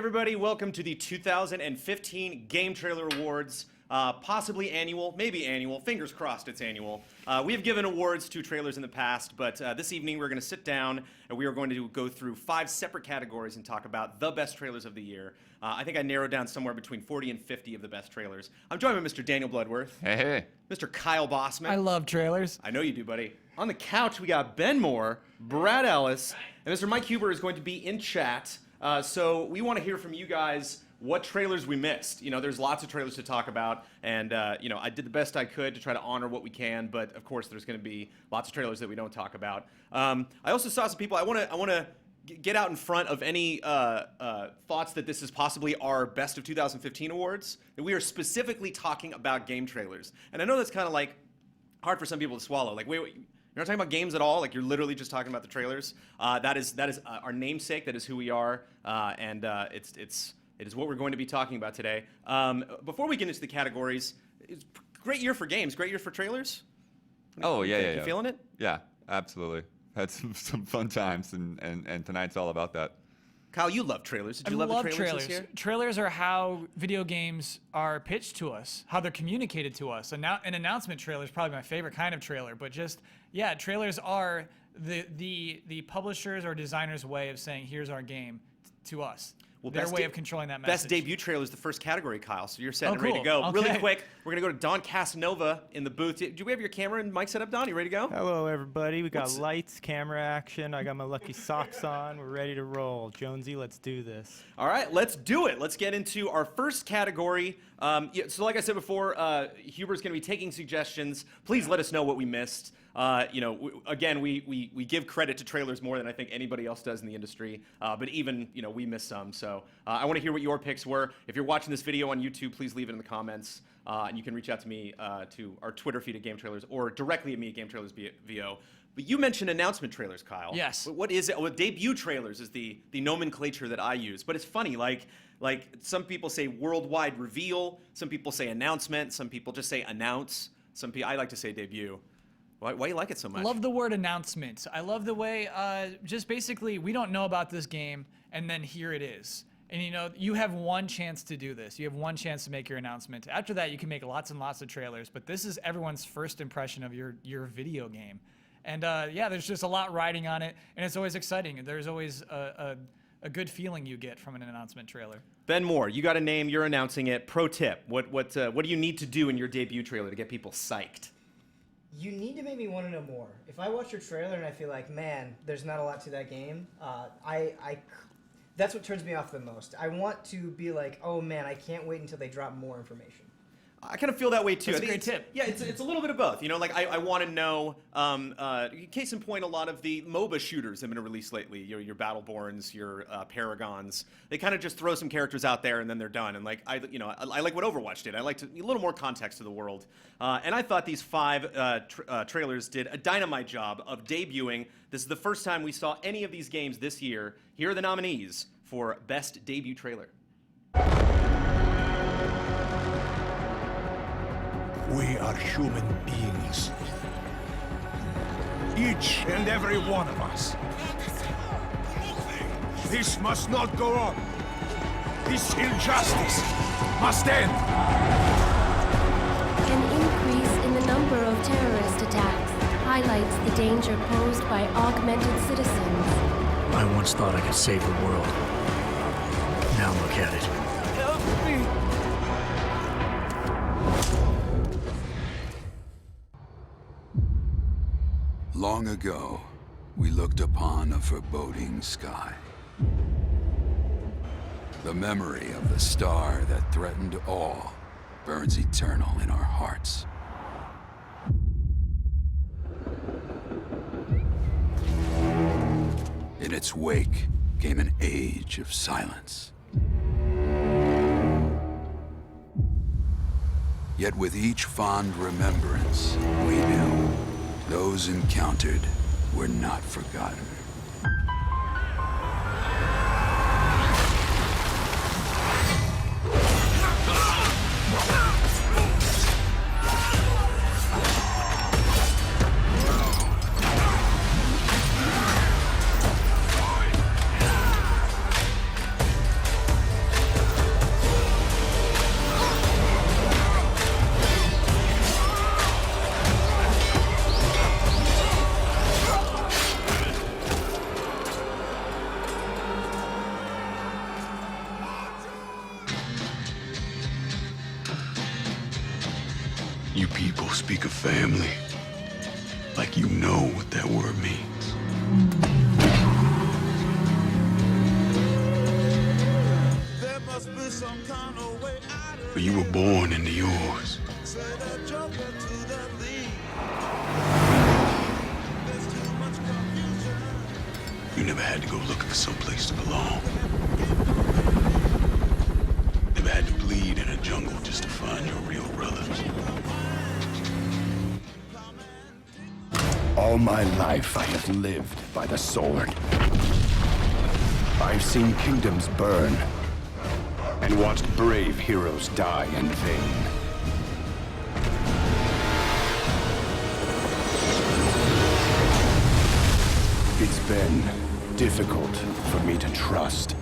everybody. Welcome to the 2015 Game Trailer Awards. Possibly annual, maybe annual. Fingers crossed it's annual. We have given awards to trailers in the past, but this evening we're going to sit down and we are going to go through 5 separate categories and talk about the best trailers of the year. I think I narrowed down somewhere between 40 and 50 of the best trailers. I'm joined by Mr. Daniel Bloodworth. Hey, hey. Mr. Kyle Bossman. I love trailers. I know you do, buddy. On the couch, we got Ben Moore, Brad Ellis, and Mr. Mike Huber is going to be in chat. So we want to hear from you guys what trailers we missed. You know, there's lots of trailers to talk about, and you know, I did the best I could to try to honor what we can, but of course there's going to be lots of trailers that we don't talk about. I also saw some people, I want to get out in front of any thoughts that this is possibly our Best of 2015 awards, that we are specifically talking about game trailers. And I know that's kind of like hard for some people to swallow. Like, wait, you're not talking about games at all? Like, you're literally just talking about the trailers? That is our namesake. That is who we are, and it is what we're going to be talking about today. Before we get into the categories, it's a great year for games, great year for trailers. Oh, yeah. You feeling it? Yeah, absolutely. Had some fun times, and tonight's all about that. Kyle, you love trailers. Did you love the trailers this year? Trailers are how video games are pitched to us, how they're communicated to us. And now, an announcement trailer is probably my favorite kind of trailer. But just, yeah, trailers are the publishers or designers' way of saying, here's our game to us. Well, their way of controlling that message. Best debut trailer is the first category, Kyle. So you're set and cool. ready to go. Okay. Really quick, we're going to go to Don Casanova in the booth. Do we have your camera and mic set up, Don? You ready to go? Hello, everybody. We got lights, camera action. I got my lucky socks on. We're ready to roll. Jonesy, let's do this. All right, let's do it. Let's get into our first category. Yeah, so like I said before, Huber's going to be taking suggestions. Please let us know what we missed. You know, again, we give credit to trailers more than I think anybody else does in the industry. But even, you know, we missed some. So I want to hear what your picks were. If you're watching this video on YouTube, please leave it in the comments. And you can reach out to me to our Twitter feed at Game Trailers or directly at me at Game Trailers VO. But you mentioned announcement trailers, Kyle. Yes. What is it? Well, debut trailers is the nomenclature that I use. But it's funny, like some people say worldwide reveal, some people say announcement, some people just say announce. I like to say debut. Why do you like it so much? Love the word announcement. I love the way, just basically, we don't know about this game, and then here it is. And you know, you have one chance to do this. You have one chance to make your announcement. After that, you can make lots and lots of trailers, but this is everyone's first impression of your video game. And yeah, there's just a lot riding on it, and it's always exciting. There's always a good feeling you get from an announcement trailer. Ben Moore, you got a name, you're announcing it. Pro tip, what do you need to do in your debut trailer to get people psyched? You need to make me want to know more. If I watch your trailer and I feel like, man, there's not a lot to that game, that's what turns me off the most. I want to be like, oh man, I can't wait until they drop more information. I kind of feel that way too. That's a great tip. Yeah, it's a little bit of both. You know, like I want to know. Case in point, a lot of the MOBA shooters have been released lately. Your Battleborns, your Paragons. They kind of just throw some characters out there and then they're done. And like I like what Overwatch did. I like a little more context to the world. And I thought these 5 trailers did a dynamite job of debuting. This is the first time we saw any of these games this year. Here are the nominees for Best Debut Trailer. We are human beings. Each and every one of us. This must not go on. This injustice must end. An increase in the number of terrorist attacks highlights the danger posed by augmented citizens. I once thought I could save the world. Now look at it. Help me! Long ago, we looked upon a foreboding sky. The memory of the star that threatened all burns eternal in our hearts. In its wake came an age of silence. Yet with each fond remembrance, we knew those encountered were not forgotten. speak of family like you know what that word means. But you were born into yours. You never had to go looking for some place to belong. Never had to bleed in a jungle just to find your real brothers. All my life I have lived by the sword. I've seen kingdoms burn and watched brave heroes die in vain. It's been difficult for me to trust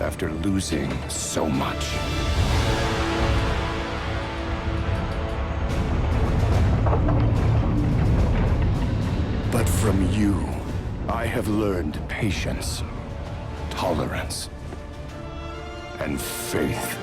after losing so much. But from you, I have learned patience, tolerance, and faith.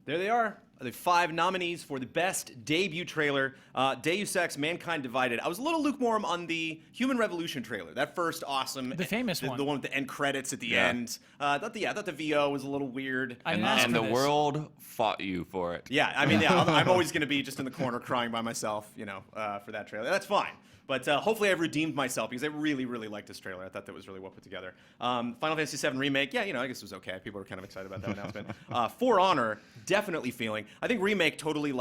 There they are. The 5 nominees for the best debut trailer. Deus Ex: Mankind Divided. I was a little lukewarm on the Human Revolution trailer. That first awesome, The famous one. the one with the end credits at the Yeah. end. I thought the VO was a little weird. I didn't ask And for the this. world fought you for it. Yeah, I mean, yeah, I'm always going to be just in the corner crying by myself, you know, for that trailer. That's fine. But hopefully I've redeemed myself because I really, really liked this trailer. I thought that was really well put together. Final Fantasy VII Remake, yeah, you know, I guess it was okay. People were kind of excited about that announcement. For Honor, definitely feeling. I think Remake totally,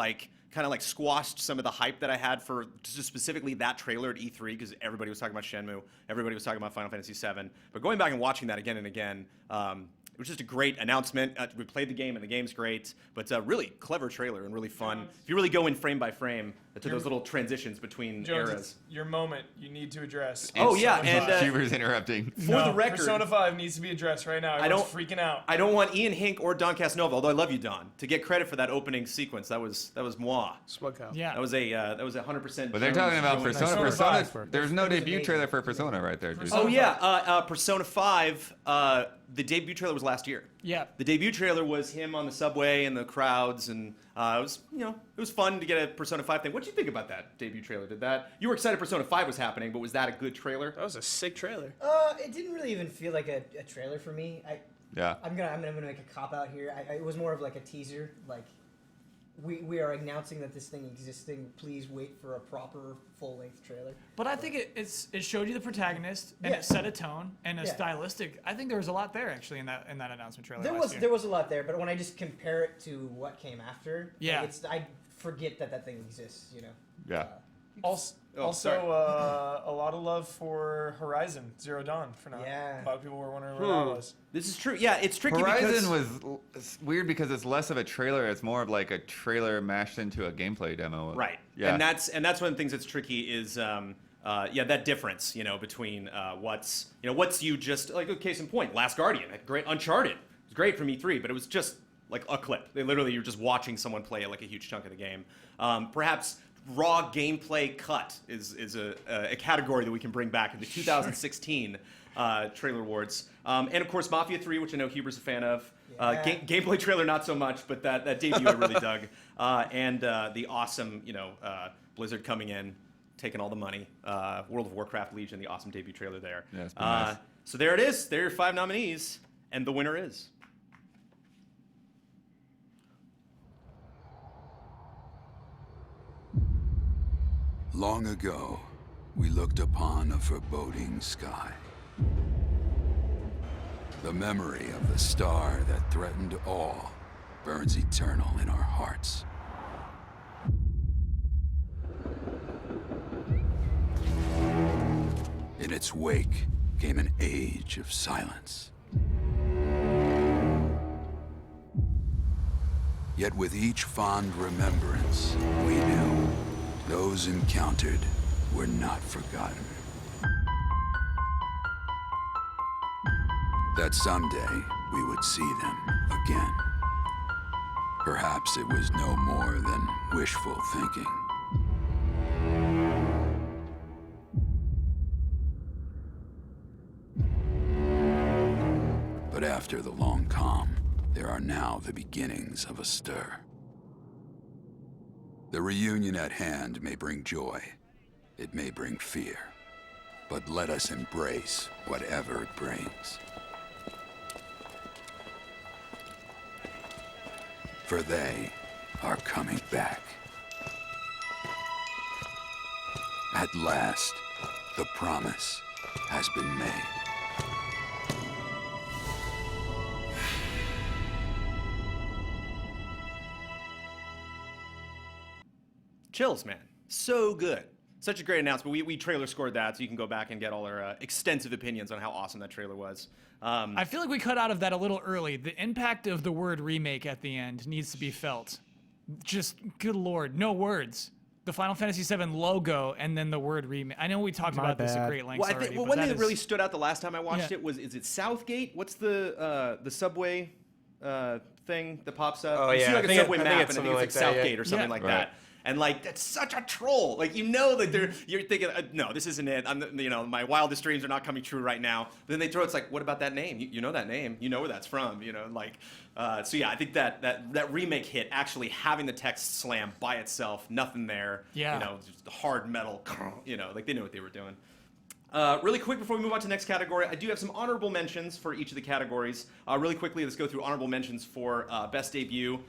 kind of squashed some of the hype that I had for just specifically that trailer at E3 because everybody was talking about Shenmue. Everybody was talking about Final Fantasy VII. But going back and watching that again and again, it was just a great announcement. We played the game, and the game's great. But really clever trailer and really fun. If you really go in frame by frame to those little transitions between Jones, eras. it's your moment. You need to address. Oh, yeah, Persona and, 5. Huber's interrupting. For the record, Persona 5 needs to be addressed right now. Everyone's freaking out. I don't want Ian Hink or Don Casanova, although I love you, Don, to get credit for that opening sequence. That was moi. Yeah. That was a 100%. But they're talking about Jones- Persona. Persona Persona. There's no debut trailer for Persona right there, dude. Oh yeah, Persona 5. The debut trailer was last year. Yeah. The debut trailer was him on the subway and the crowds, and it was, it was fun to get a Persona 5 thing. What did you think about that debut trailer? You were excited Persona 5 was happening, but was that a good trailer? That was a sick trailer. It didn't really even feel like a trailer for me. Yeah. I'm gonna make a cop out here. It was more of like a teaser. Like, we are announcing that this thing existing. Please wait for a proper full length trailer. But I think it showed you the protagonist and Yeah. it set a tone and a Yeah. stylistic. I think there was a lot there actually in that announcement trailer. There last was year. there was a lot there, but when I just compare it to what came after, Yeah. I forget that thing exists. You know. Yeah. Also, sorry. a lot of love for Horizon Zero Dawn for now. Yeah. A lot of people were wondering where that was. This is true. Yeah, it's tricky because Horizon was weird because it's less of a trailer. It's more of like a trailer mashed into a gameplay demo. right. Yeah. And that's one of the things that's tricky is that difference, between what's you just like a case in point, Last Guardian, great Uncharted. It was great from E3, but it was just like a clip. You're just watching someone play like a huge chunk of the game. Perhaps raw gameplay cut is a category that we can bring back in the 2016 trailer awards. And of course Mafia 3, which I know Huber's a fan of. Yeah. Gameplay trailer not so much, but that debut I really dug. And the awesome, Blizzard coming in, taking all the money. World of Warcraft Legion, the awesome debut trailer there. Yeah, it's been nice. So there it is. There are your 5 nominees, and the winner is. Long ago, we looked upon a foreboding sky. The memory of the star that threatened all burns eternal in our hearts. In its wake came an age of silence. Yet with each fond remembrance, we knew those encountered were not forgotten. That someday we would see them again. Perhaps it was no more than wishful thinking. But after the long calm, there are now the beginnings of a stir. The reunion at hand may bring joy. It may bring fear. But let us embrace whatever it brings. For they are coming back. At last, the promise has been made. Chills, man. So good. Such a great announcement. We trailer scored that, so you can go back and get all our extensive opinions on how awesome that trailer was. I feel like we cut out of that a little early. The impact of the word remake at the end needs to be felt. Just, good lord, no words. The Final Fantasy VII logo and then the word remake. I know we talked about this at great lengths Well, I already. think, but one that thing that really is- stood out the last time I watched Yeah. it was, is it Southgate? What's the subway thing that pops up? Oh, You see yeah, like I a think subway I think map, it's and I think it's like something like that, Southgate or something Yeah. like Right. that. And like, that's such a troll. Like, you know that you're thinking, no, this isn't it. My wildest dreams are not coming true right now. But then they throw, it's like, what about that name? You know that name. You know where that's from. So yeah, I think that remake hit, actually having the text slam by itself, nothing there. Yeah. Just hard metal. Like they knew what they were doing. Really quick before we move on to the next category, I do have some honorable mentions for each of the categories. Really quickly, let's go through honorable mentions for Best Debut.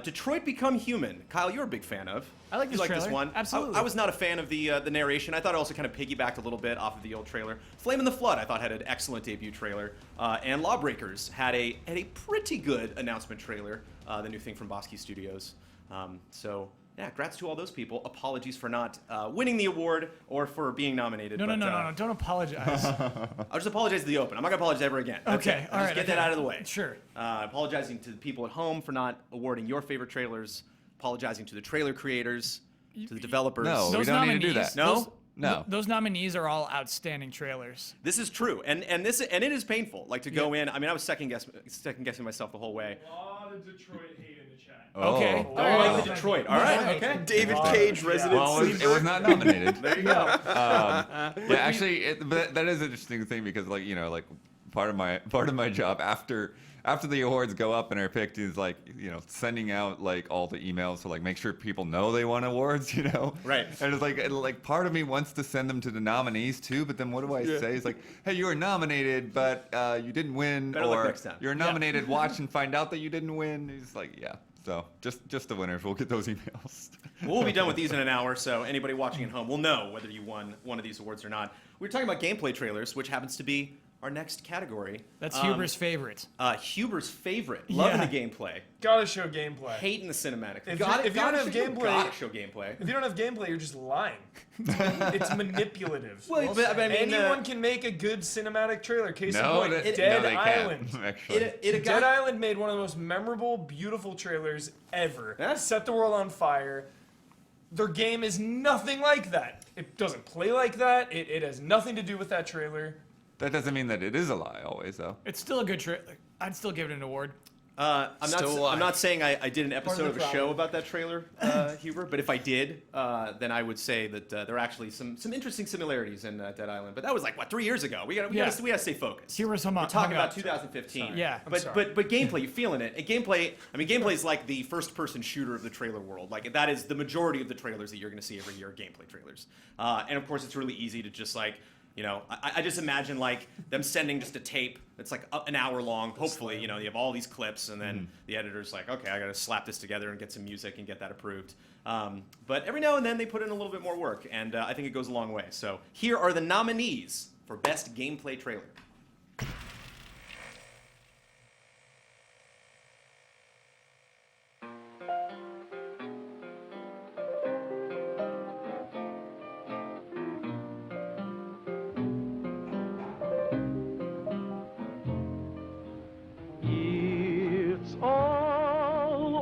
Detroit Become Human. Kyle, you're a big fan of. I like this You like this trailer. one? Absolutely. I was not a fan of the narration. I thought it also kind of piggybacked a little bit off of the old trailer. Flame in the Flood, I thought, had an excellent debut trailer. And Lawbreakers had a pretty good announcement trailer, the new thing from Bosky Studios. Yeah, congrats to all those people. Apologies for not winning the award or for being nominated. No, don't apologize. I'll just apologize to the Open. I'm not going to apologize ever again. That's Okay, it. all Just right, get that okay. out of the way. Sure. Apologizing to the people at home for not awarding your favorite trailers. Apologizing to the trailer creators, to the developers. No, we Those don't need to do nominees- that. No? those- No. Those nominees are all outstanding trailers. This is true, and it is painful. Like to go in. I mean, I was second guessing myself the whole way. A lot of Detroit hate in the chat. Okay. Oh. Don't like the Detroit. All right. Okay. David Cage, resident Well, it was not nominated. There you go. Yeah, actually, but that is an interesting thing because, part of my job after the awards go up and are picked is sending out all the emails to make sure people know they won awards, Right. And it's like part of me wants to send them to the nominees too, but then what do I say? It's like, hey, you were nominated, but you didn't win, Better luck or next time. you're nominated. Watch and find out that you didn't win. It's like, yeah. So just the winners will get those emails. We'll be done with these in an hour, so anybody watching at home will know whether you won one of these awards or not. We were talking about gameplay trailers, which happens to be our next category. That's Huber's favorite. Huber's favorite. Loving Yeah. the gameplay. Gotta show gameplay. Hating the cinematic. If Gotta- you don't gotta have show- gameplay- gotta show gameplay. If you don't have gameplay, you're just lying. It's manipulative. Well, but I mean, anyone can make a good cinematic trailer. Case in No, point, that- Dead no, they Island. can't, actually. Dead Island made one of the most memorable, beautiful trailers ever. Yeah. Set the world on fire. Their game is nothing like that. It doesn't play like that. It has nothing to do with that trailer. That doesn't mean that it is a lie always, though. It's still a good trailer. I'd still give it an award. I'm Still not saying I did an episode the of a problem. show about that trailer, Huber. But if I did, then I would say that there are actually some interesting similarities in Dead Island. But that was 3 years ago. We gotta stay focused. Huber's We're talking about 2015. Yeah. But sorry. but gameplay, you're feeling it. And gameplay, gameplay is like the first-person shooter of the trailer world. Like that is the majority of the trailers that you're going to see every year are gameplay trailers. And of course, it's really easy to just I just imagine them sending just a tape that's an hour long. Hopefully, you have all these clips, and then the editor's like, okay, I got to slap this together and get some music and get that approved. But every now and then they put in a little bit more work, and I think it goes a long way. So here are the nominees for Best Gameplay Trailer. It's all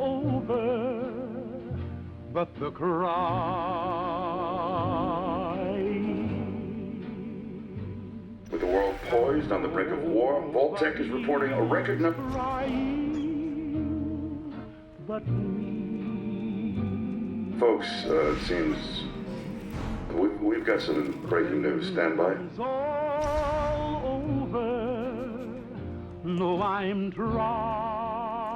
over, but the cry. With the world poised on the brink of war, Vault-Tec is reporting a record number. But me Folks, it seems we've got some breaking news. Stand by. is all over. No, I'm trying.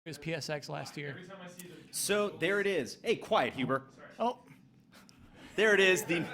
It was PSX last year. So there it is. Hey, quiet, Huber. Oh, There it is. The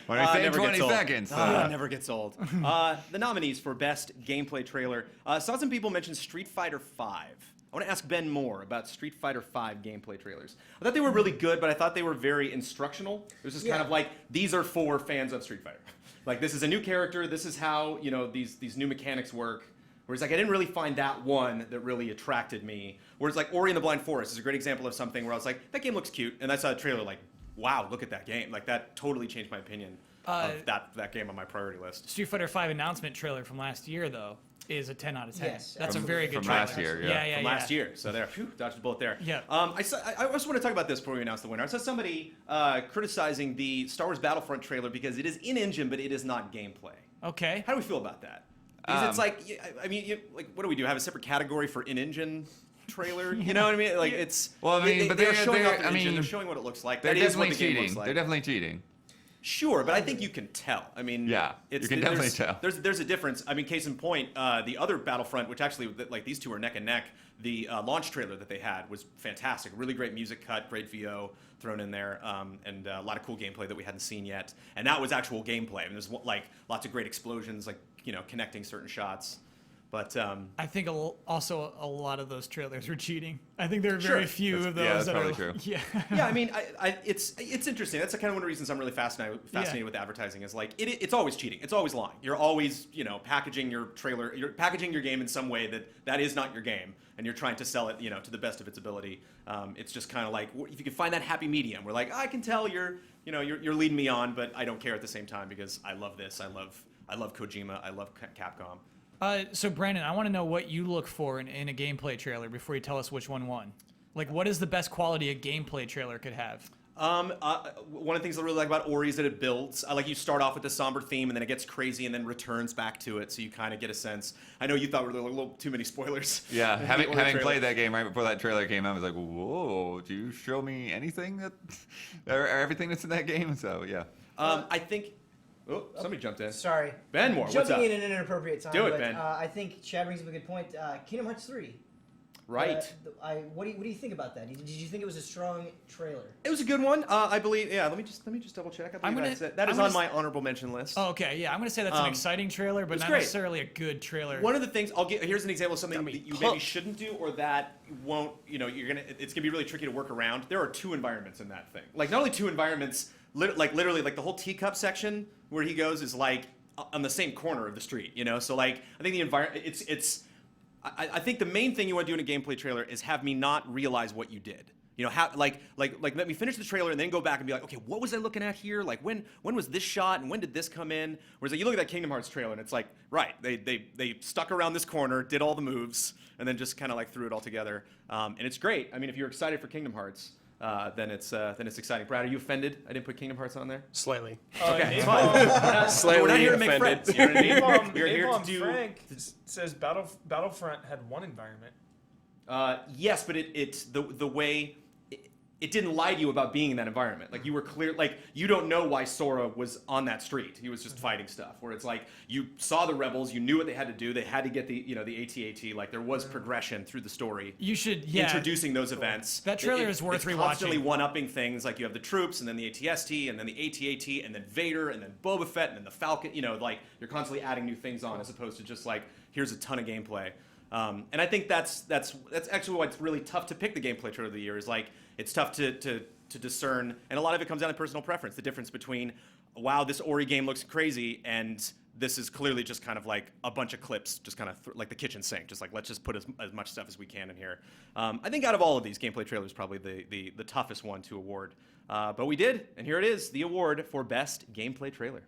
When I say never 20 gets old. seconds. Never gets old. The nominees for best gameplay trailer. Saw some people mention Street Fighter V. I want to ask Ben more about Street Fighter V gameplay trailers. I thought they were really good, but I thought they were very instructional. It was just kind of like, these are for fans of Street Fighter. Like, this is a new character. This is how, you know, these new mechanics work. Whereas, like, I didn't really find that one that really attracted me. Whereas, like, Ori and the Blind Forest is a great example of something where I was like, that game looks cute. And I saw a trailer like, wow, look at that game. Like, that totally changed my opinion of that game on my priority list. Street Fighter V announcement trailer from last year, though, is a 10 out of 10. Yes, That's a From- very good from trailer. last year, yeah. Yeah, From last year. So there, phew, dodged a bullet there. Yeah. I just want to talk about this before we announce the winner. I saw somebody criticizing the Star Wars Battlefront trailer because it is in-engine, but it is not gameplay. Okay. How do we feel about that? Because it's like, I mean, like, what do we do? Have a separate category for in-engine trailer? You know what I mean? Like, it's. Well, I mean, but they're they're- showing they're- off the I engine. mean, They're showing what it looks like. They're That is what definitely the game cheating. looks like. They're definitely cheating. Sure, but I think you can tell. I mean, Yeah, you can definitely tell. There's a difference. I mean, case in point, the other Battlefront, which actually, like, these two are neck and neck. The launch trailer that they had was fantastic. Really great music cut, great VO thrown in there, and a lot of cool gameplay that we hadn't seen yet. And that was actual gameplay. I mean, there's like lots of great explosions, like, you know, connecting certain shots. But I think also a lot of those trailers were cheating. I think there are Sure. very few of those yeah, that's that probably are. true. Yeah. yeah, I mean, it's interesting. That's kind of one of the reasons I'm really fascinated with advertising. Is like it's always cheating. It's always lying. You're always, you know, packaging your trailer. You're packaging your game in some way that is not your game, and you're trying to sell it, you know, to the best of its ability. It's just kind of like, if you can find that happy medium, where like, I can tell you're leading me on, but I don't care at the same time because I love this. I love Kojima. I love Capcom. So Brandon, I want to know what you look for in a gameplay trailer before you tell us which one won. Like, what is the best quality a gameplay trailer could have? One of the things I really like about Ori is that it builds. I like you start off with the somber theme and then it gets crazy and then returns back to it, so you kind of get a sense. I know you thought there were a little too many spoilers. Yeah, in the having Ori trailer. played that game right before that trailer came out, I was like, whoa, do you show me anything or everything that's in that game? So yeah. I think. Oh, somebody jumped in. Sorry. Ben Moore, what's Jumping up? in at an inappropriate time. Do it, but, Ben. I think Chad brings up a good point. Kingdom Hearts 3. Right. What do you think about that? Did you think it was a strong trailer? It was a good one. I believe. Yeah. Let me just double check. I believe that is on my honorable mention list. Oh, okay. Yeah, I'm gonna say that's an exciting trailer, but not great. necessarily a good trailer. One of the things here's an example of something that you maybe shouldn't do, or that won't. You know, it's gonna be really tricky to work around. There are two environments in that thing. Like, not only two environments. Literally, like the whole teacup section where he goes is like on the same corner of the street, you know. So like, I think the environment, I think the main thing you want to do in a gameplay trailer is have me not realize what you did. You know, like let me finish the trailer and then go back and be like, okay, what was I looking at here? Like, when was this shot and when did this come in? Whereas like, you look at that Kingdom Hearts trailer and it's like, right, they stuck around this corner, did all the moves, and then just kind of like threw it all together. And it's great. I mean, if you're excited for Kingdom Hearts. Then it's exciting. Brad, are you offended I didn't put Kingdom Hearts on there? Slightly. Okay, it's fine. We're not here to make friends. You know what I mean? We're here to do. Frank says Battlefront had one environment. Yes, but the way it didn't lie to you about being in that environment. Like, you were clear. Like, you don't know why Sora was on that street. He was just fighting stuff. Where it's like, you saw the rebels, you knew what they had to do. They had to get the AT-AT. Like, there was progression through the story. You should introducing those events. That trailer is worth it's rewatching. Constantly one-upping things. Like, you have the troops, and then the AT-ST, and then the AT-AT, and then Vader, and then Boba Fett, and then the Falcon. You know, like, you're constantly adding new things on, as opposed to just like, here's a ton of gameplay. And I think that's actually why it's really tough to pick the gameplay trailer of the year. Is like, it's tough to discern, and a lot of it comes down to personal preference. The difference between, wow, this Ori game looks crazy, and this is clearly just kind of like a bunch of clips, just kind of like the kitchen sink. Just like, let's just put as much stuff as we can in here. I think out of all of these, gameplay trailers probably the toughest one to award. But we did, and here it is, the award for best gameplay trailer.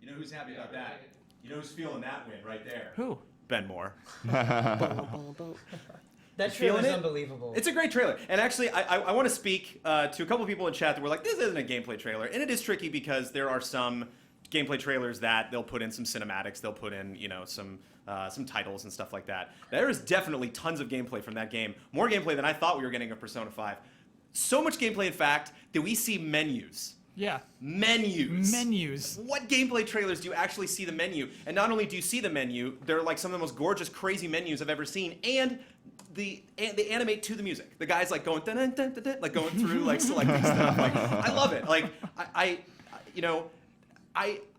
You know who's happy about that? You know who's feeling that win right there? Who? Ben Moore. That feeling trailer's it? unbelievable. It's a great trailer. And actually, I want to speak to a couple people in chat that were like, this isn't a gameplay trailer. And it is tricky because there are some gameplay trailers that they'll put in some cinematics, they'll put in, you know, some titles and stuff like that. There is definitely tons of gameplay from that game. More gameplay than I thought we were getting of Persona 5. So much gameplay, in fact, that we see menus. Yeah. Menus. Menus. What gameplay trailers do you actually see the menu? And not only do you see the menu, they're like some of the most gorgeous, crazy menus I've ever seen, and they animate to the music. The guy's like going dun dun dun dun, like going through like selecting stuff. Like I love it. Like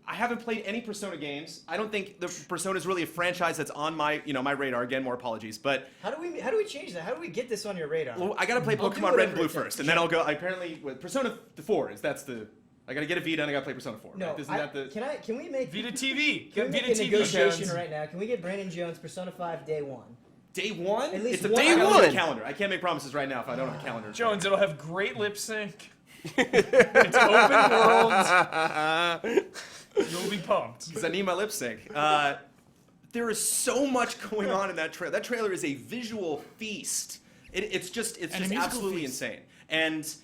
I haven't played any Persona games. I don't think the Persona is really a franchise that's on my my radar. Again, more apologies, but How do we change that? How do we get this on your radar? well, I gotta play I'll do Pokemon Red and whatever Blue it takes. first, and then I'll go. Apparently, with Persona 4 is I gotta get a Vita and I gotta play Persona 4. No, right? Isn't that the? can we make Vita TV. Can we Vita make a TV negotiation Jones. right now? Can we get Brandon Jones Persona 5 day one? Day one? At least it's a one. day Day one. one. Calendar. I can't make promises right now if I don't have a calendar. Jones, it'll have great lip sync. It's open world. You'll be pumped. Because I need my lip sync. There is so much going on in that trailer. That trailer is a visual feast. It's just And a musical absolutely feast. insane. And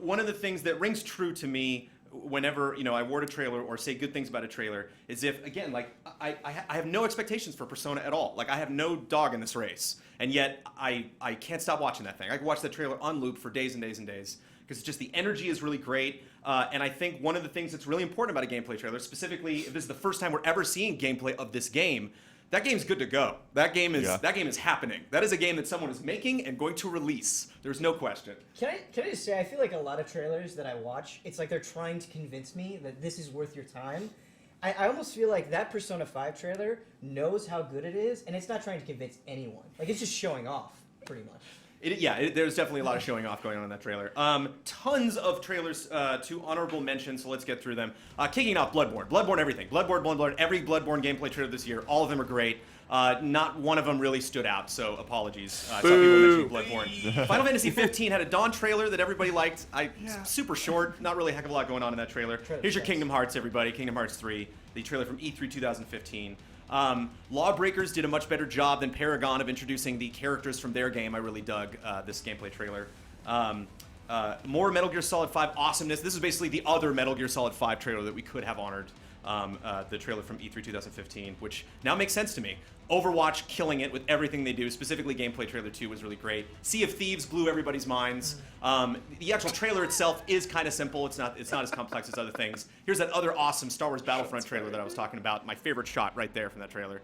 one of the things that rings true to me whenever I award a trailer or say good things about a trailer is if, again, like I have no expectations for Persona at all. Like I have no dog in this race, and yet I can't stop watching that thing. I can watch that trailer on loop for days and days and days because just the energy is really great. And I think one of the things that's really important about a gameplay trailer, specifically if this is the first time we're ever seeing gameplay of this game, that game's good to go. That game is happening. That is a game that someone is making and going to release. There's no question. Can I just say I feel like a lot of trailers that I watch, it's like they're trying to convince me that this is worth your time. I almost feel like that Persona 5 trailer knows how good it is, and it's not trying to convince anyone. Like it's just showing off, pretty much. There's definitely a lot of showing off going on in that trailer. Tons of trailers to honorable mention, so let's get through them. Kicking off Bloodborne. Bloodborne everything. Bloodborne, every Bloodborne gameplay trailer this year, all of them are great. Not one of them really stood out, so apologies. I saw people mentioning Bloodborne. Final Fantasy 15 had a Dawn trailer that everybody liked. Super short, not really a heck of a lot going on in that trailer. Here's your Kingdom Hearts, everybody. Kingdom Hearts 3, the trailer from E3 2015. Lawbreakers did a much better job than Paragon of introducing the characters from their game. I really dug this gameplay trailer. More Metal Gear Solid 5 awesomeness. This is basically the other Metal Gear Solid 5 trailer that we could have honored. the trailer from E3 2015, which now makes sense to me. Overwatch killing it with everything they do, specifically gameplay trailer 2 was really great. Sea of Thieves blew everybody's minds. The actual trailer itself is kind of simple. It's not as complex as other things. Here's that other awesome Star Wars Battlefront trailer that I was talking about. My favorite shot right there from that trailer.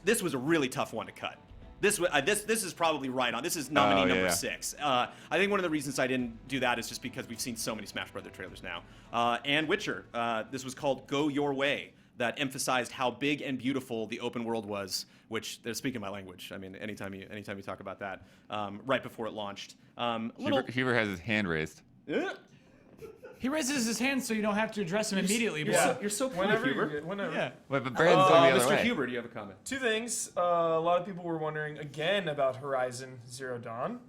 This was a really tough one to cut. This is probably right on. This is nominee number 6. I think one of the reasons I didn't do that is just because we've seen so many Smash Brothers trailers now. And Witcher. This was called Go Your Way. That emphasized how big and beautiful the open world was, which they're speaking my language. I mean, anytime you talk about that, right before it launched. Huber has his hand raised. He raises his hand so you don't have to address him immediately. You're so quick, Huber. Whenever. Yeah. Wait, but Brandon's going the other Mr. way. Huber, do you have a comment? 2 things. A lot of people were wondering again about Horizon Zero Dawn.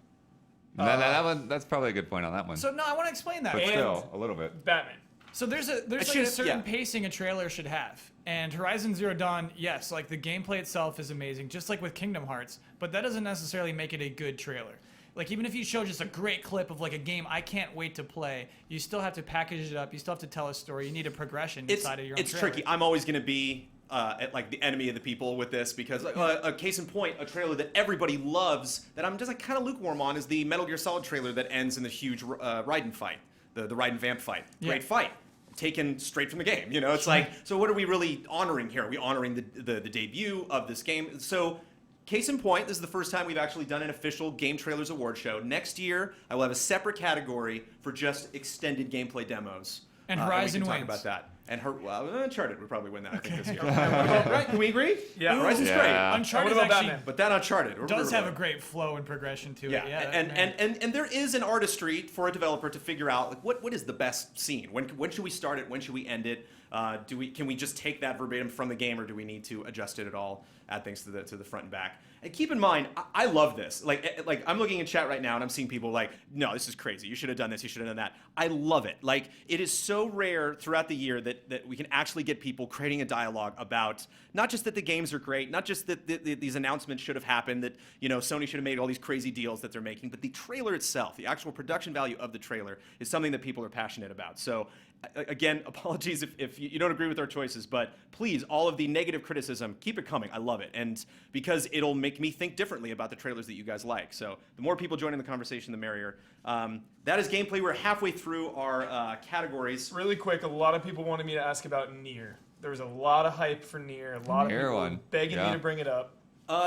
That's probably a good point on that one. So no, I want to explain that. But still, a little bit. Batman. So there's like a certain pacing a trailer should have. And Horizon Zero Dawn, yes, like the gameplay itself is amazing, just like with Kingdom Hearts, but that doesn't necessarily make it a good trailer. Like even if you show just a great clip of like a game I can't wait to play, you still have to package it up, you still have to tell a story, you need a progression inside of your own It's trailer. tricky. I'm always going to be like the enemy of the people with this because a case in point, a trailer that everybody loves that I'm just like kind of lukewarm on is the Metal Gear Solid trailer that ends in the huge Raiden fight, the Raiden Vamp fight. Great fight. Taken straight from the game, you know. It's like, so what are we really honoring here? Are we honoring the debut of this game? So, case in point, this is the first time we've actually done an official Game Trailers Award show. Next year, I will have a separate category for just extended gameplay demos. And Horizon we can wins. talk about that. And Uncharted would probably win that, I think, this year. Right? Can we agree? Yeah. Horizon's great. Uncharted What about actually Batman? But that Uncharted does have a great flow and progression to it. Yeah, and there is an artistry for a developer to figure out like what is the best scene. When should we start it? When should we end it? Can we just take that verbatim from the game, or do we need to adjust it at all? Add things to the front and back. And keep in mind, I love this. Like I'm looking in chat right now, and I'm seeing people like, no, this is crazy. You should have done this. You should have done that. I love it. Like it is so rare throughout the year that we can actually get people creating a dialogue about not just that the games are great, not just that these announcements should have happened, that Sony should have made all these crazy deals that they're making, but the trailer itself, the actual production value of the trailer, is something that people are passionate about. So. Again, apologies if you don't agree with our choices, but please, all of the negative criticism, keep it coming. I love it. And because it'll make me think differently about the trailers that you guys like. So the more people joining the conversation, the merrier. That is gameplay. We're halfway through our categories. Really quick, a lot of people wanted me to ask about Nier. There was a lot of hype for Nier. A lot of people begging me to bring it up.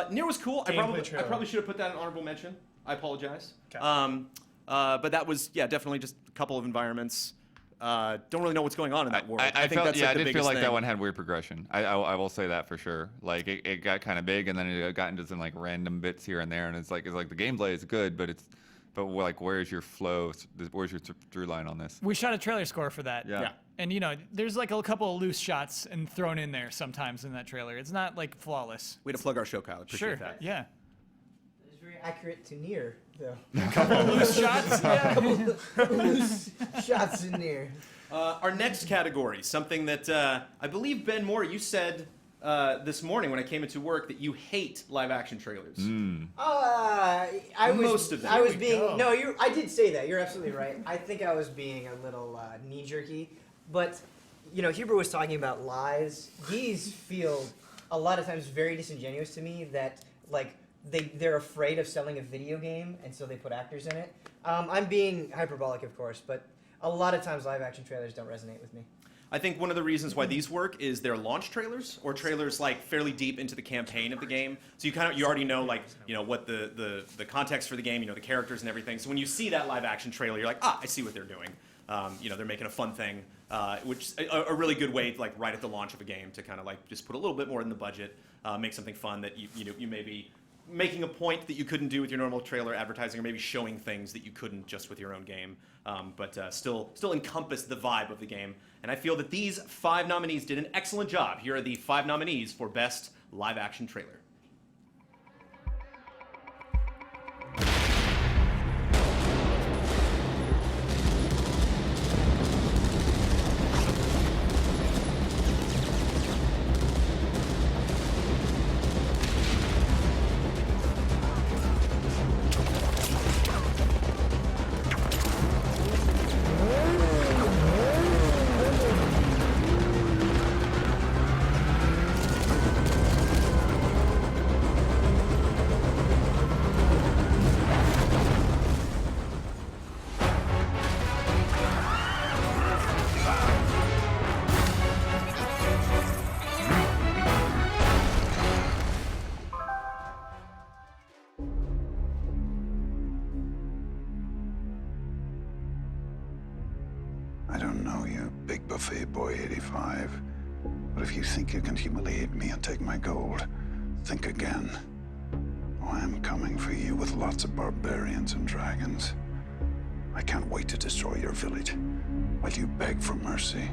Nier was cool. I probably should have put that in honorable mention. I apologize. Okay. But that was, definitely just a couple of environments. Don't really know what's going on in that world. I think that's I the did biggest feel like thing. that one had weird progression. I will say that for sure. Like it got kind of big, and then it got into some like random bits here and there, and it's like the gameplay is good, but like where's your flow? Where's your through line on this? We shot a trailer score for that. Yeah. And there's like a couple of loose shots and thrown in there sometimes in that trailer. It's not like flawless. Way to plug our show, Kyle. Appreciate that. Yeah. It's very accurate to Nier, though. A couple of loose shots. Yeah. couple loose shots in Nier. Our next category, something that I believe, Ben Moore, you said this morning when I came into work that you hate live-action trailers. Most of them. I was being I did say that. You're absolutely right. I think I was being a little knee-jerky, but Huber was talking about lies. These feel a lot of times very disingenuous to me. That like they're afraid of selling a video game, and so they put actors in it. I'm being hyperbolic, of course, but a lot of times live-action trailers don't resonate with me. I think one of the reasons why these work is they're launch trailers or trailers like fairly deep into the campaign of the game. So you already know what the context for the game, the characters and everything. So when you see that live action trailer, you're like, I see what they're doing. They're making a fun thing, which is a really good way, like right at the launch of a game, to kind of like just put a little bit more in the budget, make something fun that you may be making a point that you couldn't do with your normal trailer advertising, or maybe showing things that you couldn't just with your own game, but still encompass the vibe of the game. And I feel that these 5 nominees did an excellent job. Here are the 5 nominees for Best Live Action Trailer. I don't know you, big buffet boy 85. But if you think you can humiliate me and take my gold, think again. Oh, I'm coming for you with lots of barbarians and dragons. I can't wait to destroy your village while you beg for mercy.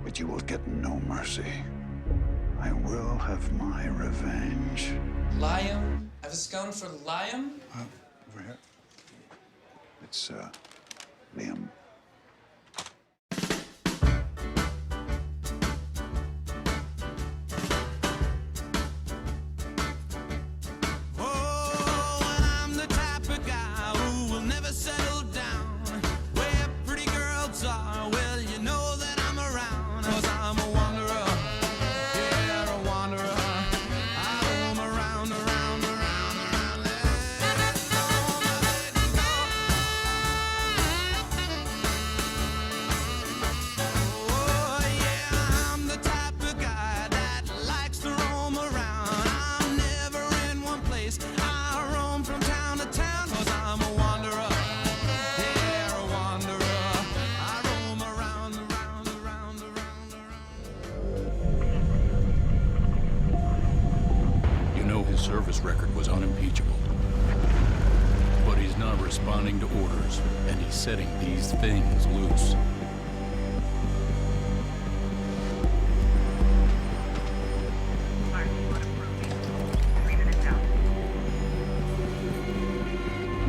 But you will get no mercy. I will have my revenge. Liam? I have a scone for Liam? Over here. It's, Liam. Service record was unimpeachable. But he's not responding to orders, and he's setting these things loose.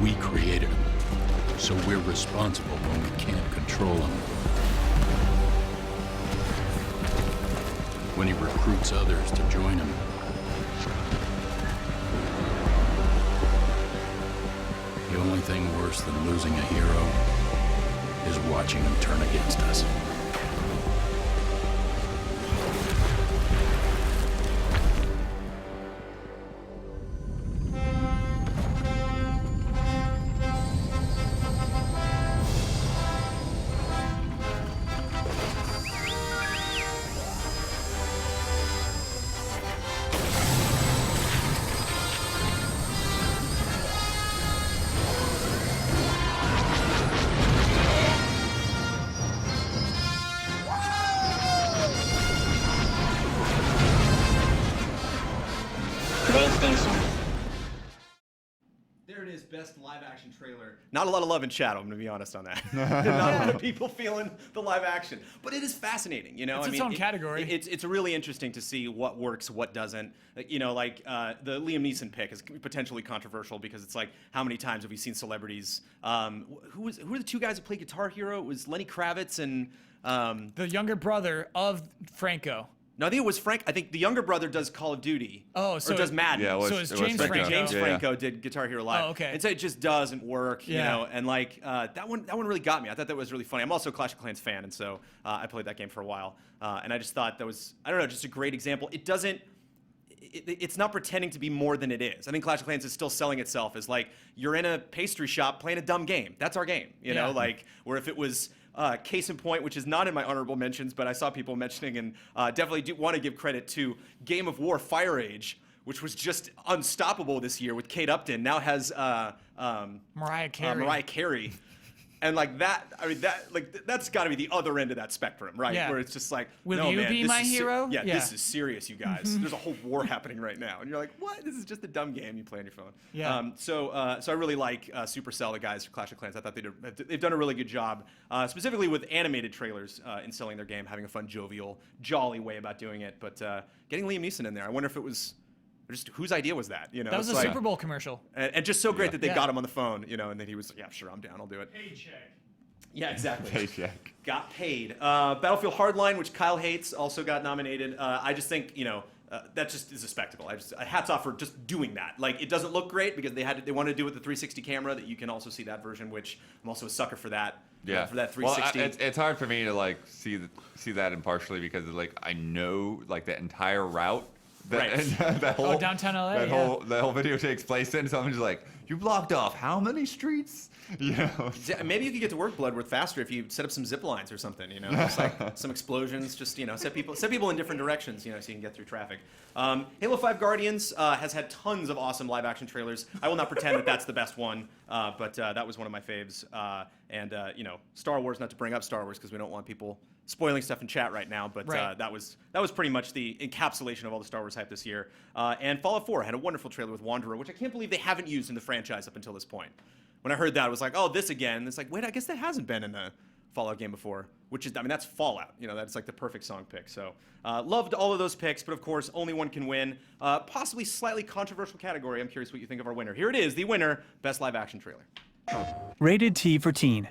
We created him, so we're responsible when we can't control him. When he recruits others to join him, the only thing worse than losing a hero is watching him turn against us. There it is, best live action trailer. Not a lot of love in chat, I'm gonna be honest on that. Not a lot of people feeling the live action. But it is fascinating, you know? It's its own category. It's really interesting to see what works, what doesn't. You know, like the Liam Neeson pick is potentially controversial because it's like, how many times have we seen celebrities? Who are the two guys that played Guitar Hero? It was Lenny Kravitz and... the younger brother of Franco. No, I think it was Frank. I think the younger brother does Call of Duty. Oh, so or does Madden. Yeah, so it's James Franco. James Franco did Guitar Hero Live. Oh, okay. And so it just doesn't work, you Yeah. know. And like that one really got me. I thought that was really funny. I'm also a Clash of Clans fan, and so I played that game for a while. And I just thought that was, I don't know, just a great example. It doesn't. It's not pretending to be more than it is. I think Clash of Clans is still selling itself as like, you're in a pastry shop playing a dumb game. That's our game, you know. Like, where if it was. Case in point, which is not in my honorable mentions, but I saw people mentioning, and definitely do want to give credit to Game of War Fire Age, which was just unstoppable this year with Kate Upton. Now has Mariah Carey. Mariah Carey. And like that, I mean, that's got to be the other end of that spectrum, right? Yeah. Where it's just like, Will no, you man, be this my is hero? Yeah, Yeah. this is serious, you guys. There's a whole war happening right now, and you're like, what? This is just a dumb game you play on your phone. Yeah. So I really like Supercell, the guys for Clash of Clans. I thought they've done a really good job, specifically with animated trailers in selling their game, having a fun, jovial, jolly way about doing it. But getting Liam Neeson in there, I wonder if it was. Just whose idea was that? You know, That was it's a like- Super Bowl commercial. and just so great that they Yeah. got him on the phone, you know, and then he was, yeah, sure, I'm down, I'll do it. Paycheck. Yeah, exactly. Paycheck. Got paid. Battlefield Hardline, which Kyle hates, also got nominated. I just think, you know, that just is a spectacle. Hats off for just doing that. Like, it doesn't look great because they wanted to do it with the 360 camera. That you can also see that version, which I'm also a sucker for that. Yeah, For that 360. Well, it's hard for me to like see that impartially because like I know like the entire route that, Right. that whole downtown LA, that whole video takes place in. So I'm just like, you blocked off how many streets? You know. Yeah, maybe you could get to work Bloodworth faster if you set up some zip lines or something. You know, just like some explosions. Just set people in different directions. So you can get through traffic. Halo 5 Guardians has had tons of awesome live action trailers. I will not pretend that that's the best one, but that was one of my faves. And Star Wars. Not to bring up Star Wars because we don't want people spoiling stuff in chat right now, but Right. that was pretty much the encapsulation of all the Star Wars hype this year. And Fallout 4 had a wonderful trailer with Wanderer, which I can't believe they haven't used in the franchise up until this point. When I heard that, I was like, oh, this again. It's like, wait, I guess that hasn't been in a Fallout game before, which is, that's Fallout. That's like the perfect song pick. So loved all of those picks, but of course, only one can win. Possibly slightly controversial category. I'm curious what you think of our winner. Here it is, the winner, Best Live Action Trailer. Rated T for teen.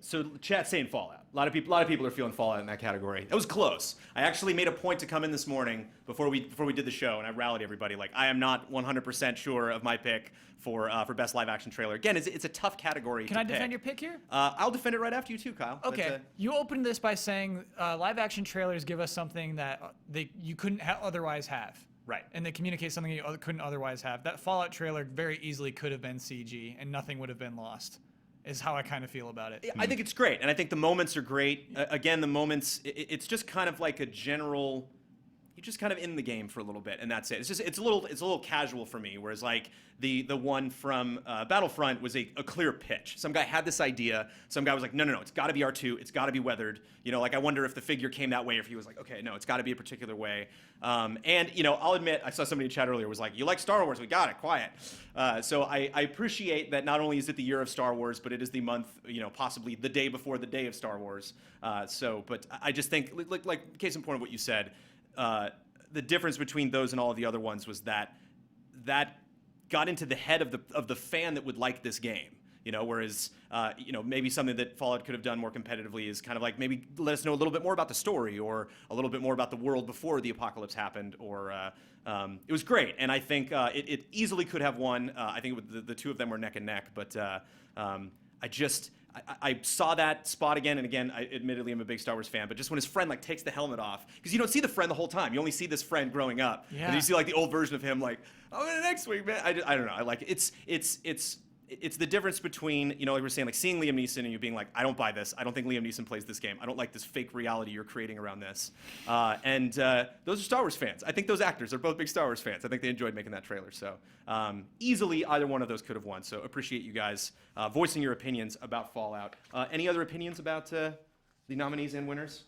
So chat's saying Fallout. A lot of people are feeling Fallout in that category. It was close. I actually made a point to come in this morning before we did the show, and I rallied everybody. Like, I am not 100% sure of my pick for best live action trailer. Again, it's a tough category. Can I defend your pick here? I'll defend it right after you too, Kyle. Okay. You opened this by saying live action trailers give us something that you couldn't otherwise have. Right. And they communicate something you couldn't otherwise have. That Fallout trailer very easily could have been CG, and nothing would have been lost. Is how I kind of feel about it. I think it's great, and I think the moments are great. Again, the moments, it's just kind of like a general. You're just kind of in the game for a little bit, and that's it. It's a little casual for me. Whereas like the one from Battlefront was a clear pitch. Some guy had this idea. Some guy was like, no, it's got to be R2. It's got to be weathered. Like I wonder if the figure came that way, or if he was like, okay, no, it's got to be a particular way. And I'll admit, I saw somebody in chat earlier was like, you like Star Wars? We got it. Quiet. So I appreciate that not only is it the year of Star Wars, but it is the month, possibly the day before the day of Star Wars. But I just think, like case in point of what you said. The difference between those and all of the other ones was that got into the head of the fan that would like this game. Whereas maybe something that Fallout could have done more competitively is kind of like maybe let us know a little bit more about the story or a little bit more about the world before the apocalypse happened. Or it was great, and I think it easily could have won. I think the two of them were neck and neck, but I saw that spot again and again. I admittedly am a big Star Wars fan, but just when his friend like takes the helmet off, because you don't see the friend the whole time. You only see this friend growing up, and you see like the old version of him, like, oh, in the next week, man. I don't know. I like it. It's the difference between, like we were saying, like seeing Liam Neeson and you being like, I don't buy this. I don't think Liam Neeson plays this game. I don't like this fake reality you're creating around this. And those are Star Wars fans. I think those actors are both big Star Wars fans. I think they enjoyed making that trailer. So easily either one of those could have won. So appreciate you guys voicing your opinions about Fallout. Any other opinions about the nominees and winners?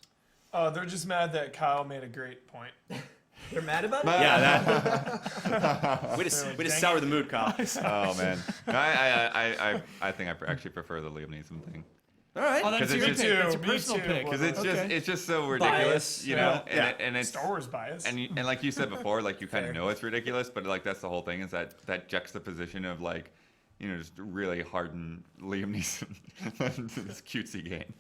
They're just mad that Kyle made a great point. They're mad about it? Yeah, that. way to sour the mood, Kyle. Oh man, I think I actually prefer the Liam Neeson thing. All right. Oh, that's your pick. It's a personal pick. Because it's just so ridiculous, and it's Star Wars bias. And like you said before, like you kind of know it's ridiculous, but like that's the whole thing is that juxtaposition of like, just really hardened Liam Neeson to this cutesy game.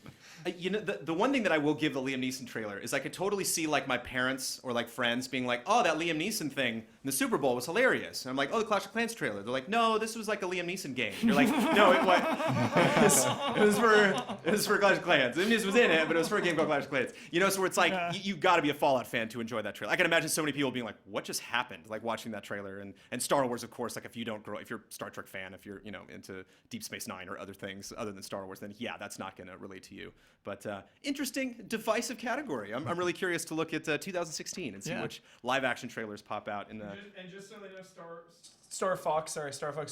The one thing that I will give the Liam Neeson trailer is I could totally see like my parents or like friends being like, oh, that Liam Neeson thing in the Super Bowl was hilarious. And I'm like, oh, the Clash of Clans trailer. They're like, no, this was like a Liam Neeson game. And you're like, no, it was for Clash of Clans. Liam Neeson was in it, but it was for a game called Clash of Clans. So it's like you got to be a Fallout fan to enjoy that trailer. I can imagine so many people being like, what just happened? Like watching that trailer and Star Wars, of course. Like if you're a Star Trek fan, if you're into Deep Space Nine or other things other than Star Wars, then yeah, that's not going to relate to you. But interesting, divisive category. I'm really curious to look at 2016 and see Yeah. which live-action trailers pop out in the. And just so they know, Star Fox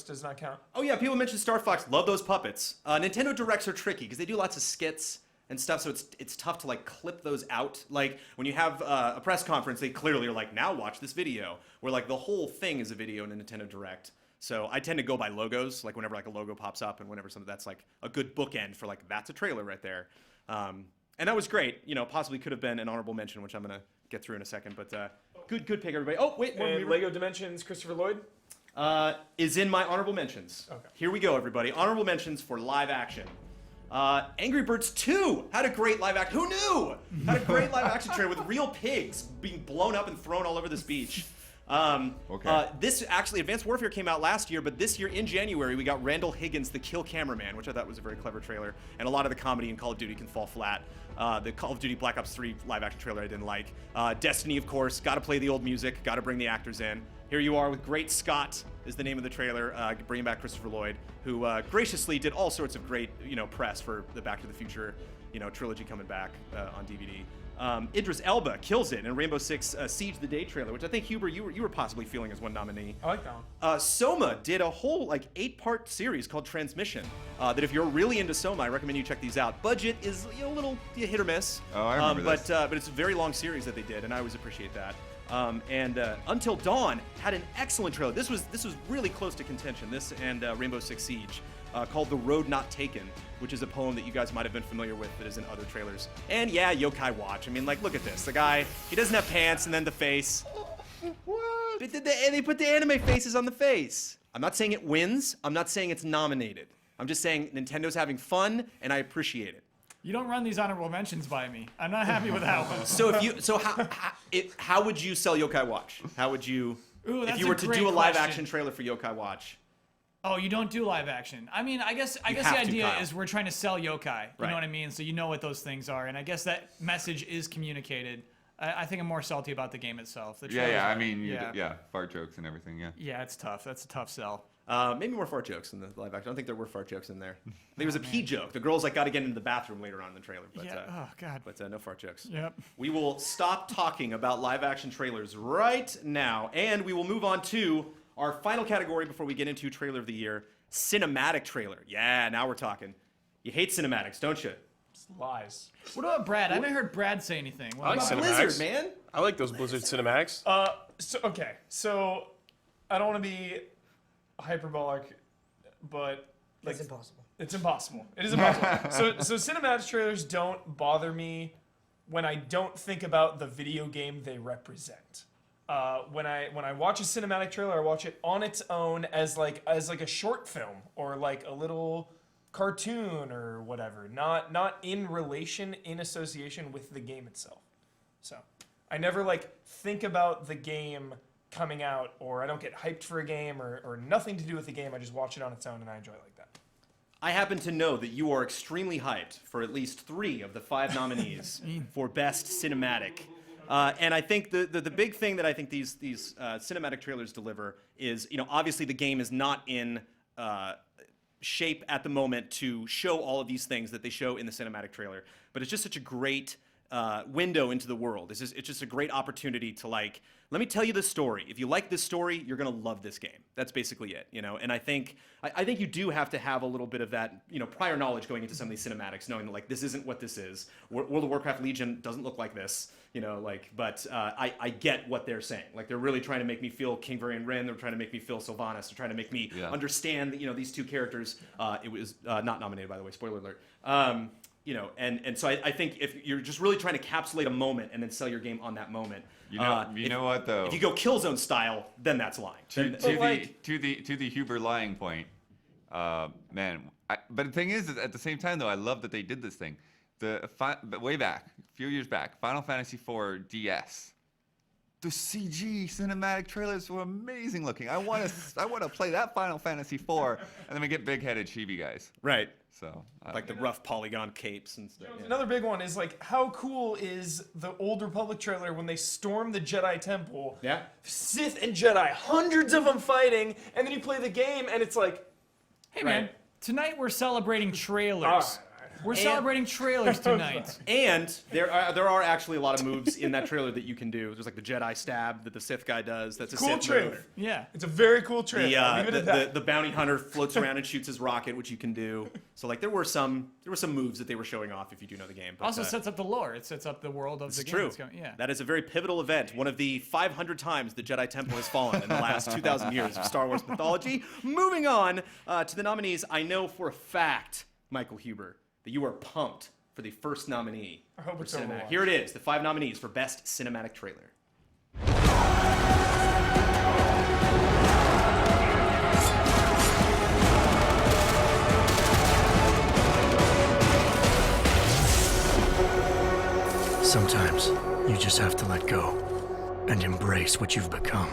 does not count. Oh yeah, people mentioned Star Fox. Love those puppets. Nintendo Directs are tricky because they do lots of skits and stuff, so it's tough to like clip those out. Like when you have a press conference, they clearly are like, now watch this video, where like the whole thing is a video in a Nintendo Direct. So I tend to go by logos, like whenever like a logo pops up and whenever something that's like a good bookend for like that's a trailer right there. And that was great. You know, possibly could have been an honorable mention, which I'm gonna get through in a second. But good pick, everybody. Oh wait, And Lego Dimensions, Christopher Lloyd. Is in my honorable mentions. Okay. Here we go, everybody. Honorable mentions for live action. Angry Birds 2 had a great live action. Who knew? Had a great live action trailer with real pigs being blown up and thrown all over this beach. This actually, Advanced Warfare came out last year, but this year in January we got Randall Higgins, the Kill Cameraman, which I thought was a very clever trailer. And a lot of the comedy in Call of Duty can fall flat. The Call of Duty Black Ops 3 live action trailer I didn't like. Destiny, of course, got to play the old music, got to bring the actors in. Here you are with Great Scott is the name of the trailer, bringing back Christopher Lloyd, who graciously did all sorts of great, press for the Back to the Future, trilogy coming back on DVD. Idris Elba kills it in Rainbow Six Siege the Day trailer, which I think, Huber, you were possibly feeling as one nominee. I like that one. Soma did a whole 8-part series called Transmission. That if you're really into Soma, I recommend you check these out. Budget is a little hit or miss. Oh, I remember this. But it's a very long series that they did, and I always appreciate that. And Until Dawn had an excellent trailer. This was really close to contention. This and Rainbow Six Siege, called "The Road Not Taken," which is a poem that you guys might have been familiar with that is in other trailers. And yeah, Yokai Watch. I mean, look at this. The guy, he doesn't have pants, and then the face. What? They put the anime faces on the face. I'm not saying it wins. I'm not saying it's nominated. I'm just saying Nintendo's having fun, and I appreciate it. You don't run these honorable mentions by me. I'm not happy with that one. How would you sell Yokai Watch? How would you, Ooh, if you were to do a live action trailer for Yokai Watch? Oh, you don't do live action. I mean, I guess the have to, idea Kyle. is we're trying to sell yokai. You Right. know what I mean? So you know what those things are, and I guess that message is communicated. I think I'm more salty about the game itself. The trailers I are- mean, fart jokes and everything, yeah. Yeah, it's tough. That's a tough sell. Maybe more fart jokes in the live action. I don't think there were fart jokes in there. I think there was a pee joke. The girls got to get into the bathroom later on in the trailer. But, Oh God. But no fart jokes. Yep. We will stop talking about live action trailers right now, and we will move on to our final category before we get into trailer of the year: cinematic trailer. Yeah, now we're talking. You hate cinematics, don't you? It's lies. What about Brad? I haven't heard Brad say anything. What I like about cinematics. Blizzard, man. I like those Blizzard cinematics. So I don't want to be hyperbolic, but It's impossible. It's impossible. It is impossible. so cinematic trailers don't bother me when I don't think about the video game they represent. When I watch a cinematic trailer, I watch it on its own as like a short film or like a little cartoon or whatever, not in relation, in association with the game itself. So I never think about the game coming out, or I don't get hyped for a game or nothing to do with the game. I just watch it on its own and I enjoy it like that. I happen to know that you are extremely hyped for at least 3 of the 5 nominees for Best Cinematic. And I think the big thing that I think these cinematic trailers deliver is, obviously the game is not in shape at the moment to show all of these things that they show in the cinematic trailer, but it's just such a great window into the world. It's just a great opportunity to let me tell you this story. If you like this story, you're gonna love this game. That's basically it, And I think you do have to have a little bit of that, prior knowledge going into some of these cinematics, knowing that this isn't what this is. World of Warcraft Legion doesn't look like this, But I get what they're saying. They're really trying to make me feel King Varian Wrynn. They're trying to make me feel Sylvanas. They're trying to make me understand, these 2 characters. It was not nominated, by the way. Spoiler alert. And so I think if you're just really trying to encapsulate a moment and then sell your game on that moment, You know what though? if you go Killzone style, then that's lying. To the Huber lying point, man. But the thing is, at the same time though, I love that they did this thing. Way back, a few years back, Final Fantasy IV DS. The CG cinematic trailers were amazing looking. I want to play that Final Fantasy IV, and then we get big-headed chibi guys. Right. So the rough polygon capes and stuff. Yeah. Another big one is how cool is the Old Republic trailer when they storm the Jedi Temple? Yeah. Sith and Jedi, hundreds of them fighting, and then you play the game and it's like, Hey man, tonight we're celebrating trailers. We're celebrating trailers tonight. And there are actually a lot of moves in that trailer that you can do. There's like the Jedi stab that the Sith guy does. That's a Cool Sith trailer. move. Yeah. It's a very cool trailer. I'll leave it at that. The bounty hunter floats around and shoots his rocket, which you can do. So like there were some moves that they were showing off if you do know the game. But, Also sets up the lore. It sets up the world of the game. True. Yeah. That is a very pivotal event. One of the 500 times the Jedi Temple has fallen in the last 2,000 years of Star Wars mythology. Moving on to the nominees, I know for a fact, Michael Huber, that you are pumped for the first nominee. I hope for it's cinematic. Overwatch. Here it is, the 5 nominees for Best Cinematic Trailer. Sometimes you just have to let go and embrace what you've become.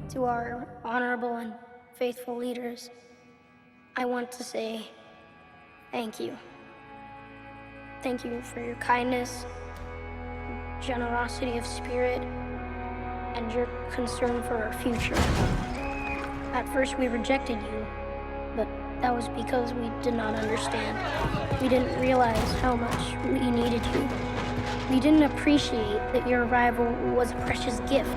To our honorable and faithful leaders, I want to say thank you. Thank you for your kindness, generosity of spirit, and your concern for our future. At first we rejected you, but that was because we did not understand. We didn't realize how much we needed you. We didn't appreciate that your arrival was a precious gift.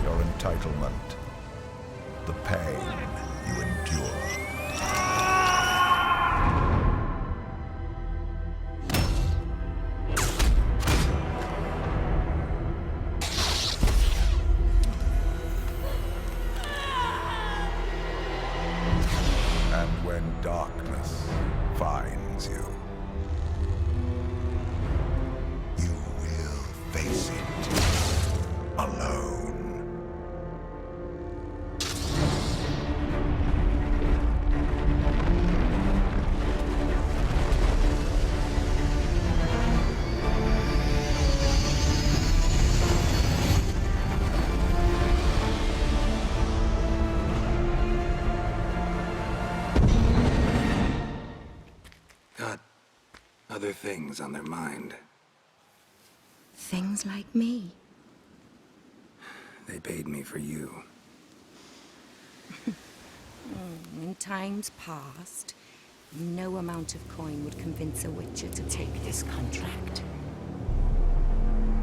Your entitlement, the pain you endure. And when darkness finds you, you will face it alone. Got other things on their mind. Things like me. They paid me for you. In times past, no amount of coin would convince a Witcher to take this contract.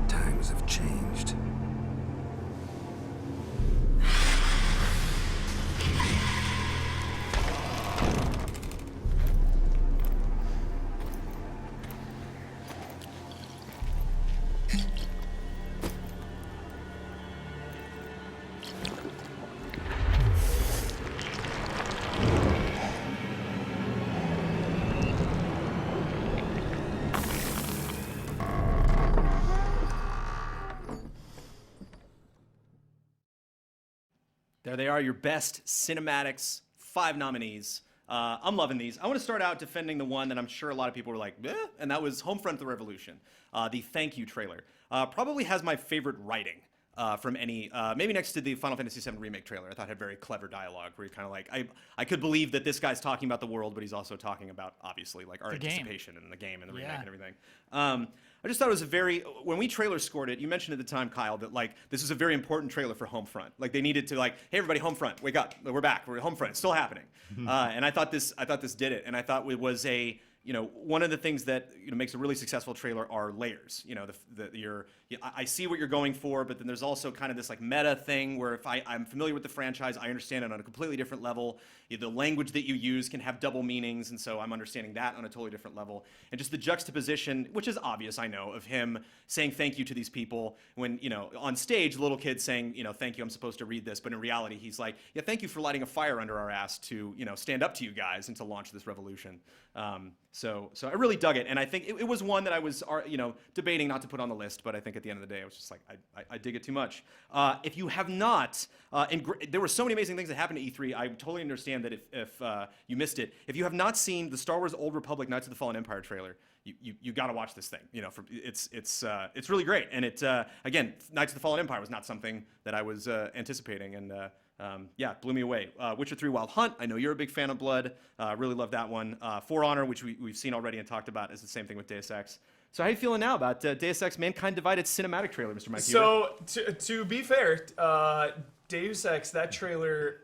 Times have changed. There they are, your best cinematics, 5 nominees. I'm loving these. I want to start out defending the one that I'm sure a lot of people were like, eh, and that was Homefront: The Revolution, the Thank You trailer. Probably has my favorite writing from any, maybe next to the Final Fantasy VII Remake trailer. I thought it had very clever dialogue where you're kind of like, I could believe that this guy's talking about the world, but he's also talking about, obviously, like our The game. anticipation and the game and the remake Yeah. and everything. I just thought it was a very, when we trailer scored it, you mentioned at the time, Kyle, that like this is a very important trailer for Homefront. Like they needed to like, hey everybody, Homefront, wake up, we're back, we're Homefront, it's still happening. And I thought this did it, and I thought it was a, you know, one of the things that makes a really successful trailer are layers. You know, I see what you're going for, but then there's also kind of this like meta thing where if I'm familiar with the franchise, I understand it on a completely different level. The language that you use can have double meanings, and so I'm understanding that on a totally different level. And just the juxtaposition, which is obvious, I know, of him saying thank you to these people when, on stage, the little kid saying, thank you, I'm supposed to read this, but in reality, he's like, yeah, thank you for lighting a fire under our ass to, stand up to you guys and to launch this revolution. So I really dug it, and I think it was one that I was, debating not to put on the list, but I think at the end of the day, I was just like, I dig it too much. If you have not, there were so many amazing things that happened at E3. I totally understand that if you missed it, if you have not seen the Star Wars Old Republic Knights of the Fallen Empire trailer, you got to watch this thing. It's really great, and again, Knights of the Fallen Empire was not something that I was anticipating, and it blew me away. Witcher 3 Wild Hunt, I know you're a big fan of Blood. Really love that one. For Honor, which we've seen already and talked about, is the same thing with Deus Ex. So how are you feeling now about Deus Ex Mankind Divided cinematic trailer, Mr. Mike Huber? So, to be fair, Deus Ex, that trailer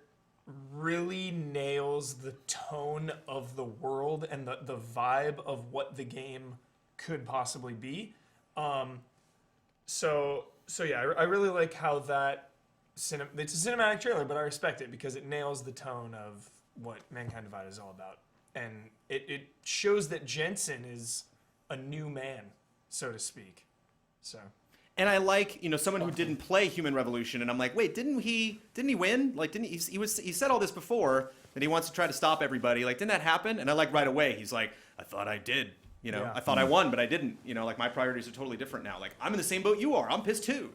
really nails the tone of the world and the vibe of what the game could possibly be. So yeah, I really like how that it's a cinematic trailer, but I respect it because it nails the tone of what Mankind Divided is all about. And it shows that Jensen is a new man, so to speak. So. And I like, someone who didn't play Human Revolution, and I'm like, wait, didn't he win? Like, he said all this before that he wants to try to stop everybody. Like, didn't that happen? And I like right away, he's like, I thought I did. Yeah. I thought I won, but I didn't. Like my priorities are totally different now. Like I'm in the same boat you are. I'm pissed too.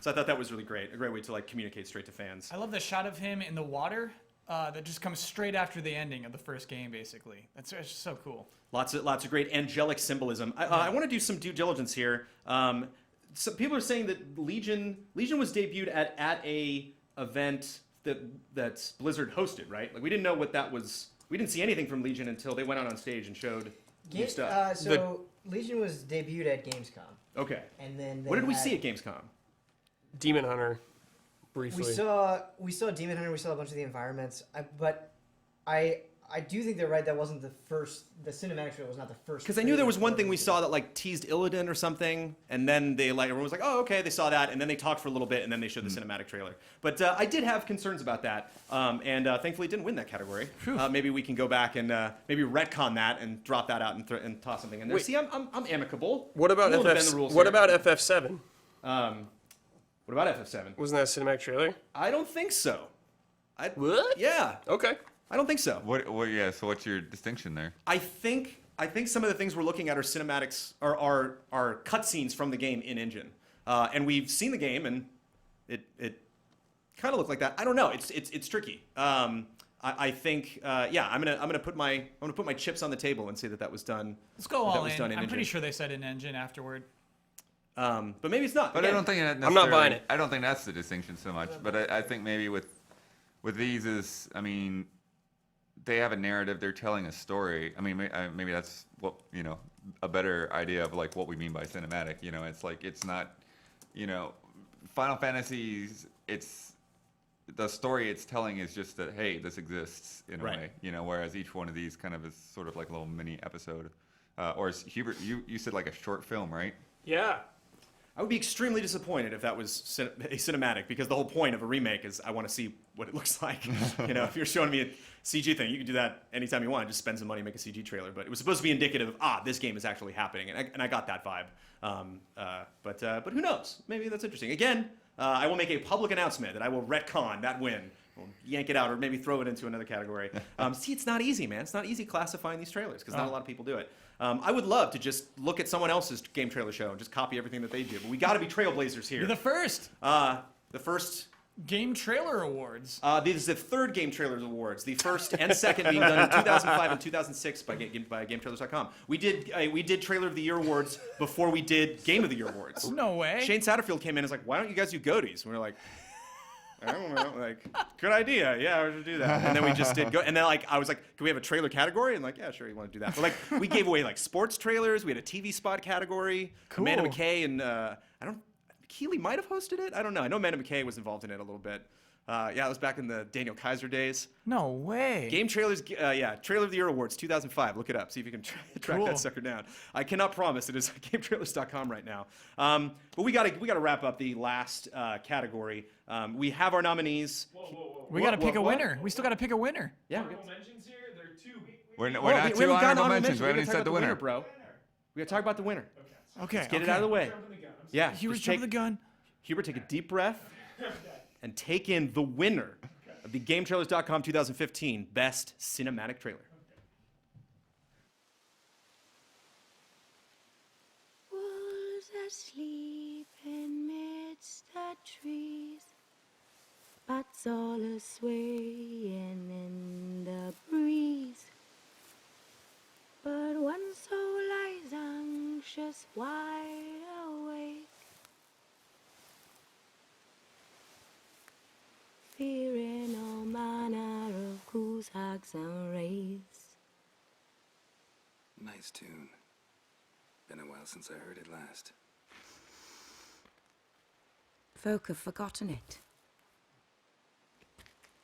So I thought that was really great. A great way to like communicate straight to fans. I love the shot of him in the water that just comes straight after the ending of the first game, basically. It's just so cool. Lots of great angelic symbolism. I want to do some due diligence here. Some people are saying that Legion was debuted at a event that Blizzard hosted, right? Like we didn't know what that was. We didn't see anything from Legion until they went out on stage and showed new stuff. Legion was debuted at Gamescom. Okay. And then what did we see at Gamescom? Demon Hunter, briefly. We saw Demon Hunter. We saw a bunch of the environments. But I do think they're right. That wasn't the first. The cinematic trailer was not the first. Because I knew there was one thing we saw that like teased Illidan or something, and then everyone was like, "Oh, okay," they saw that, and then they talked for a little bit, and then they showed the cinematic trailer. But I did have concerns about that, and thankfully it didn't win that category. Maybe we can go back and maybe retcon that and drop that out and toss something in there. Wait. See, I'm amicable. What about FF7? What about FF7? Wasn't that a cinematic trailer? I don't think so. What? Yeah. Okay. I don't think so. Yeah. So what's your distinction there? I think some of the things we're looking at are cinematics, are cutscenes from the game in engine, and we've seen the game, and it kind of looked like that. I don't know. It's tricky. I think I'm gonna put my chips on the table and say that was done. Let's go all in. I'm engine. pretty sure they said in engine afterward. But maybe it's not. But Again, I don't think I'm not buying it. I don't think that's the distinction so much. But I think maybe with these is, I mean, they have a narrative. They're telling a story. I mean, maybe that's what, a better idea of like what we mean by cinematic. It's like, it's not, Final Fantasies, it's the story it's telling is just that, hey, this exists in a way, whereas each one of these kind of is sort of like a little mini episode. Or as Hubert, you said like a short film, right? Yeah. I would be extremely disappointed if that was a cinematic, because the whole point of a remake is I want to see what it looks like. If you're showing me a CG thing, you can do that anytime you want. Just spend some money, make a CG trailer. But it was supposed to be indicative of, this game is actually happening, and I got that vibe. But who knows? Maybe that's interesting. Again, I will make a public announcement that I will retcon that win. We'll yank it out, or maybe throw it into another category. See, it's not easy, man. It's not easy classifying these trailers, because not a lot of people do it. I would love to just look at someone else's game trailer show and just copy everything that they do, but we got to be trailblazers here. You're the first. The first Game Trailer Awards. This is the third Game Trailers Awards. The first and second being done in 2005 and 2006 by GameTrailers.com. We did Trailer of the Year Awards before we did Game of the Year Awards. No way. Shane Satterfield came in and was like, "Why don't you guys do Goaties?" And we were like, I don't know, like, good idea. Yeah, we should do that. And then we just did go. And then I was like, can we have a trailer category? And like, yeah, sure, you want to do that. But we gave away sports trailers. We had a TV spot category. Cool. Amanda McKay and Keeley might have hosted it. I don't know. I know Amanda McKay was involved in it a little bit. It was back in the Daniel Kaiser days. No way. Game Trailers, Trailer of the Year Awards 2005. Look it up. See if you can track that sucker down. I cannot promise it is at GameTrailers.com right now. But we gotta wrap up the last category. We have our nominees. Whoa. We gotta pick a winner. We still gotta pick a winner. Yeah. Honorable mentions here. There are two. We're not two honorable mentions. We haven't even said the winner, bro. We gotta talk about the winner. Okay. Let's get it out of the way. Yeah. Hubert's jumping the gun. Hubert, take a deep breath and take in the winner of the GameTrailers.com 2015 Best Cinematic Trailer. asleep amidst the trees, bats all a swaying in the breeze. But one soul lies anxious, wide awake, fearing all manner of ghouls, hags, and wraiths. Nice tune. Been a while since I heard it last. Folk have forgotten it.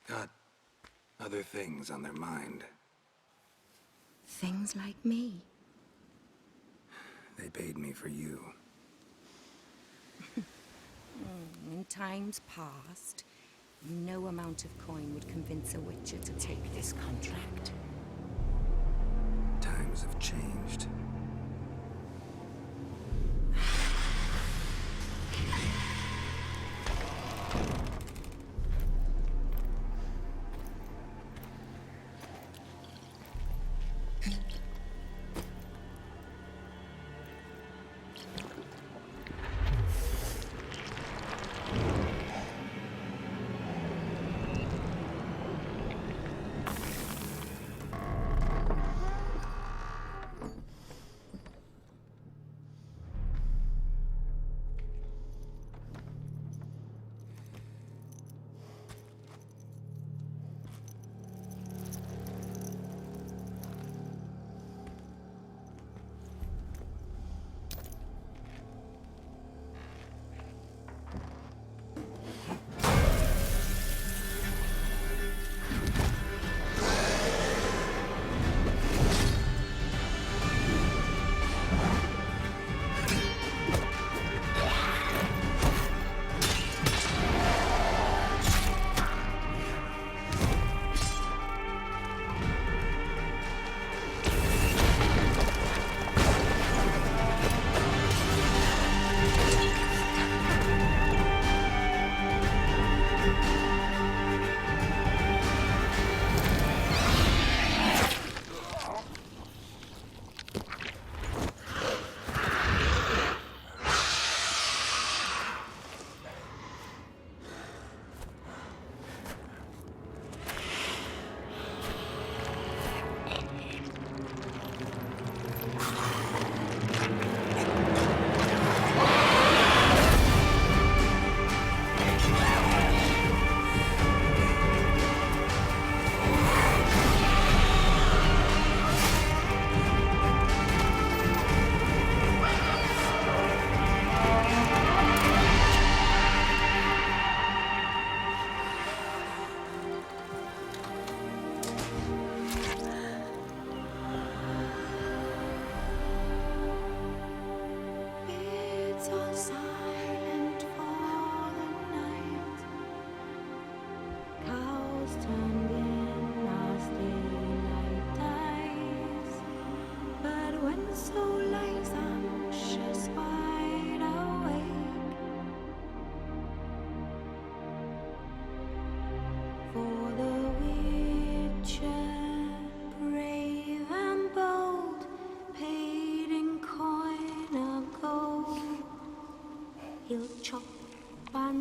Got other things on their mind. Things like me. They paid me for you. In times past, no amount of coin would convince a Witcher to take this contract. Times have changed.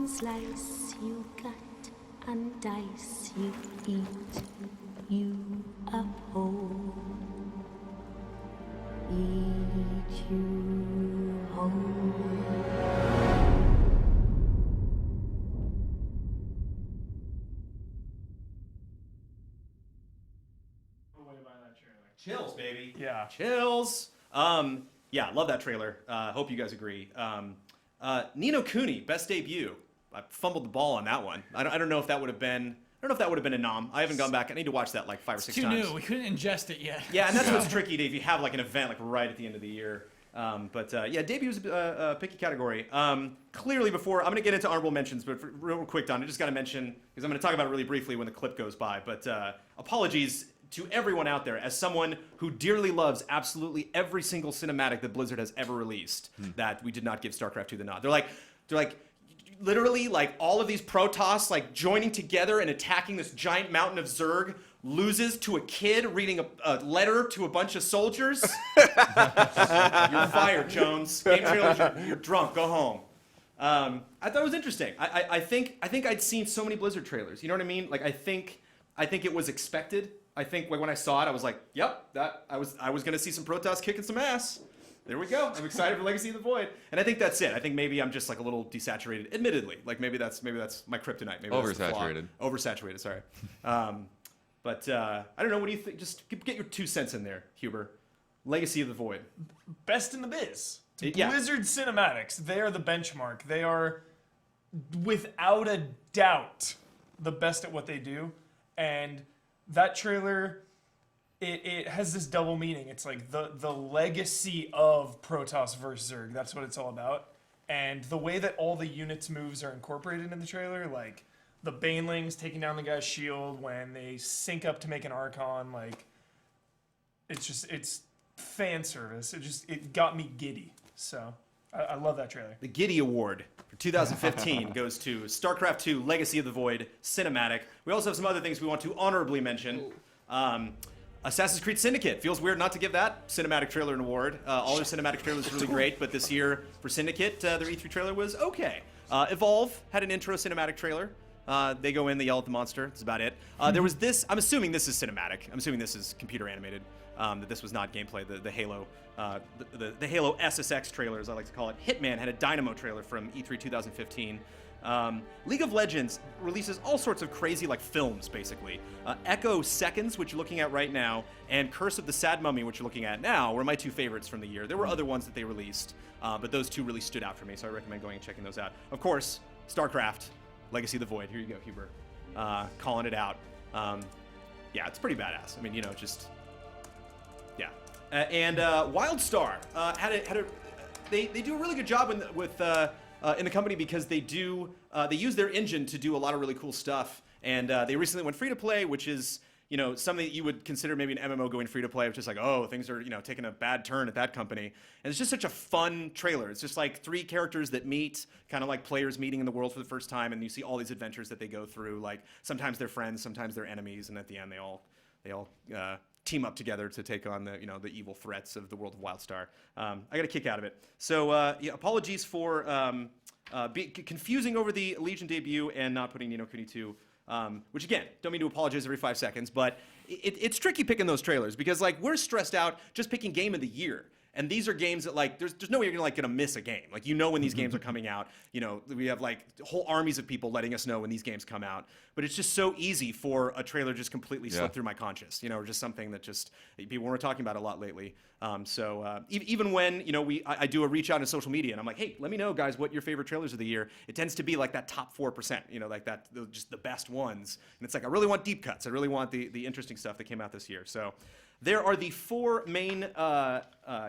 Slice, you cut and dice, you eat, you uphold. Eat you whole. Chills, baby. Yeah. Chills. Yeah, love that trailer. Hope you guys agree. Nino Cooney, best debut. I fumbled the ball on that one. I don't know if that would have been. I don't know if that would have been a nom. I haven't gone back. I need to watch that like 5 or 6 too times. new. We couldn't ingest it yet. Yeah, and that's what's tricky if you have like an event like right at the end of the year. Yeah, debut is a picky category. Clearly, before I'm going to get into honorable mentions, but real quick, Don, I just got to mention because I'm going to talk about it really briefly when the clip goes by. But apologies to everyone out there, as someone who dearly loves absolutely every single cinematic that Blizzard has ever released, that we did not give StarCraft 2 the nod. They're like, literally like all of these Protoss like joining together and attacking this giant mountain of Zerg loses to a kid reading a letter to a bunch of soldiers. You're fired, Jones. Game trailers, you're drunk. Go home. I thought it was interesting. I think I'd seen so many Blizzard trailers. You know what I mean? Like I think it was expected. I think like when I saw it, I was like, yep, that I was gonna see some Protoss kicking some ass. There we go. I'm excited for Legacy of the Void, and I think that's it. I think maybe I'm just like a little desaturated. Admittedly, like maybe that's my kryptonite. Maybe that's the flaw. Oversaturated. Sorry. But I don't know. What do you think? Just get your 2 cents in there, Huber. Legacy of the Void. Best in the biz. Yeah. Blizzard Cinematics. They are the benchmark. They are, without a doubt, the best at what they do. And that trailer, it has this double meaning. It's like the legacy of Protoss versus Zerg. That's what it's all about. And the way that all the units' moves are incorporated in the trailer, like the Banelings taking down the guy's shield when they sync up to make an Archon, like it's fan service. It got me giddy. So I love that trailer. The Giddy Award for 2015 goes to StarCraft II Legacy of the Void Cinematic. We also have some other things we want to honorably mention. Assassin's Creed Syndicate. Feels weird not to give that cinematic trailer an award. All their cinematic trailers are really great, but this year for Syndicate, their E3 trailer was okay. Evolve had an intro cinematic trailer. They go in, they yell at the monster. That's about it. There was this. I'm assuming this is cinematic. I'm assuming this is computer animated. That this was not gameplay. The Halo, the Halo SSX trailer, as I like to call it. Hitman had a Dynamo trailer from E3 2015. League of Legends releases all sorts of crazy like films, basically. Echo Seconds, which you're looking at right now, and Curse of the Sad Mummy, which you're looking at now, were my 2 favorites from the year. There were other ones that they released, but those 2 really stood out for me, so I recommend going and checking those out. Of course, StarCraft, Legacy of the Void. Here you go, Huber. Calling it out. Yeah, it's pretty badass. I mean, just... Yeah. And WildStar they do a really good job with in the company because they use their engine to do a lot of really cool stuff. And they recently went free to play, which is something that you would consider maybe an MMO going free to play, which is like, oh, things are taking a bad turn at that company. And it's just such a fun trailer. It's just like 3 characters that meet, kind of like players meeting in the world for the first time, and you see all these adventures that they go through. Like sometimes they're friends, sometimes they're enemies, and at the end they all team up together to take on the evil threats of the world of WildStar. I got a kick out of it. So apologies for confusing over the Legion debut and not putting Ni no Kuni 2. Which again, don't mean to apologize every 5 seconds, but it's tricky picking those trailers because like we're stressed out just picking game of the year. And these are games that like there's no way you're gonna miss a game. Like when these games are coming out. We have like whole armies of people letting us know when these games come out. But it's just so easy for a trailer just completely slip through my conscious. Or just something that just people weren't talking about a lot lately. Even when I do a reach out on social media and I'm like, hey, let me know guys what your favorite trailers of the year. It tends to be like that top 4%. Like that just the best ones. And it's like I really want deep cuts. I really want the interesting stuff that came out this year. So. There are the 4 main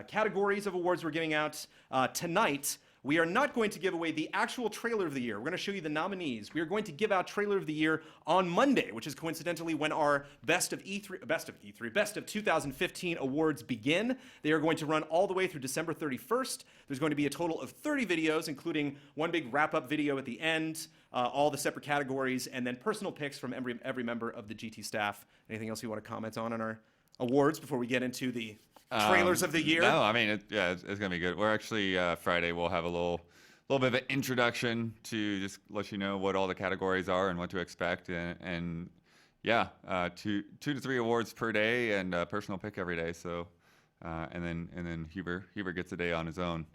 categories of awards we're giving out. Tonight, we are not going to give away the actual trailer of the year. We're going to show you the nominees. We are going to give out trailer of the year on Monday, which is coincidentally when our best of 2015 awards begin. They are going to run all the way through December 31st. There's going to be a total of 30 videos, including one big wrap-up video at the end, all the separate categories, and then personal picks from every member of the GT staff. Anything else you want to comment on our awards before we get into the trailers of the year? No, I mean it's gonna be good. We're actually Friday. We'll have a little bit of an introduction to just let you know what all the categories are and what to expect. And 2 to 3 awards per day and a personal pick every day. So and then Huber gets a day on his own.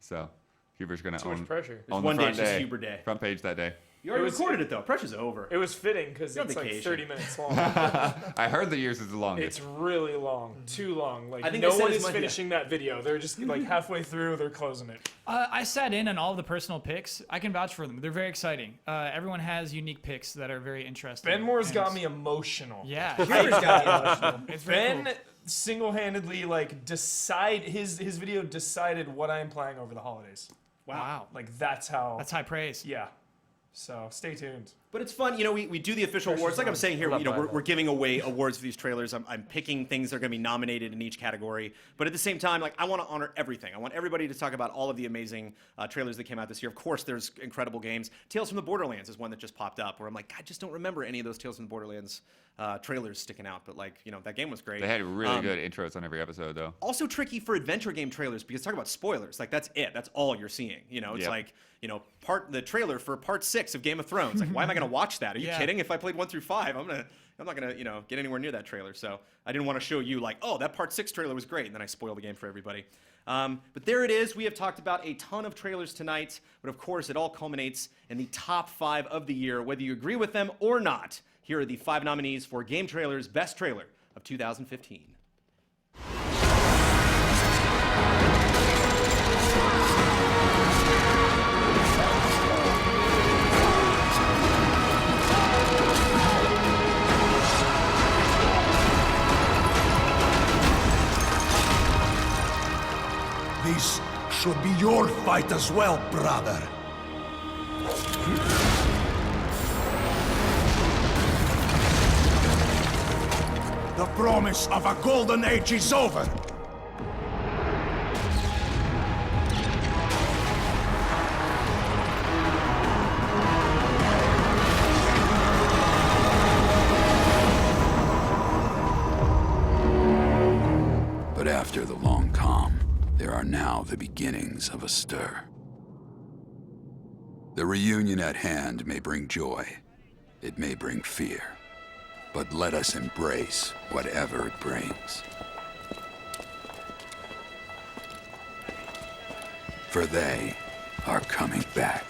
So Huber's gonna own pressure. On one the day, front it's just Huber day. Front page that day. You already recorded it though. Pressure's over. It was fitting because it's vacation. like 30 minutes long. I heard the years is the longest. It's really long, too long. Like I think no they said one it's is finishing that video. They're just like halfway through. They're closing it. I sat in on all of the personal picks. I can vouch for them. They're very exciting. Everyone has unique picks that are very interesting. Ben Moore's got me emotional. Yeah, Huber's got me emotional. It's Ben cool. single-handedly his video decided what I am playing over the holidays. Wow. Like that's high praise. Yeah. So stay tuned. But it's fun, you know. We do the official awards, like I'm saying here. You know, we're giving away awards for these trailers. I'm picking things that are going to be nominated in each category. But at the same time, like I want to honor everything. I want everybody to talk about all of the amazing trailers that came out this year. Of course, there's incredible games. Tales from the Borderlands is one that just popped up, where I'm like, I just don't remember any of those Tales from the Borderlands trailers sticking out. But like, you know, that game was great. They had really good intros on every episode, though. Also tricky for adventure game trailers because talk about spoilers. Like that's it. That's all you're seeing. You know, it's like, you know, the trailer for part 6 of Game of Thrones. Like, why am I going to watch that? Are you kidding? If I played 1 through 5, I'm not gonna, you know, get anywhere near that trailer. So I didn't want to show you like, oh, that part 6 trailer was great, and then I spoiled the game for everybody. But there it is. We have talked about a ton of trailers tonight, but of course, it all culminates in the top 5 of the year, whether you agree with them or not. Here are the 5 nominees for Game Trailer's Best Trailer of 2015. This should be your fight as well, brother. The promise of a golden age is over. But after the long calm, there are now the beginnings of a stir. The reunion at hand may bring joy. It may bring fear. But let us embrace whatever it brings. For they are coming back.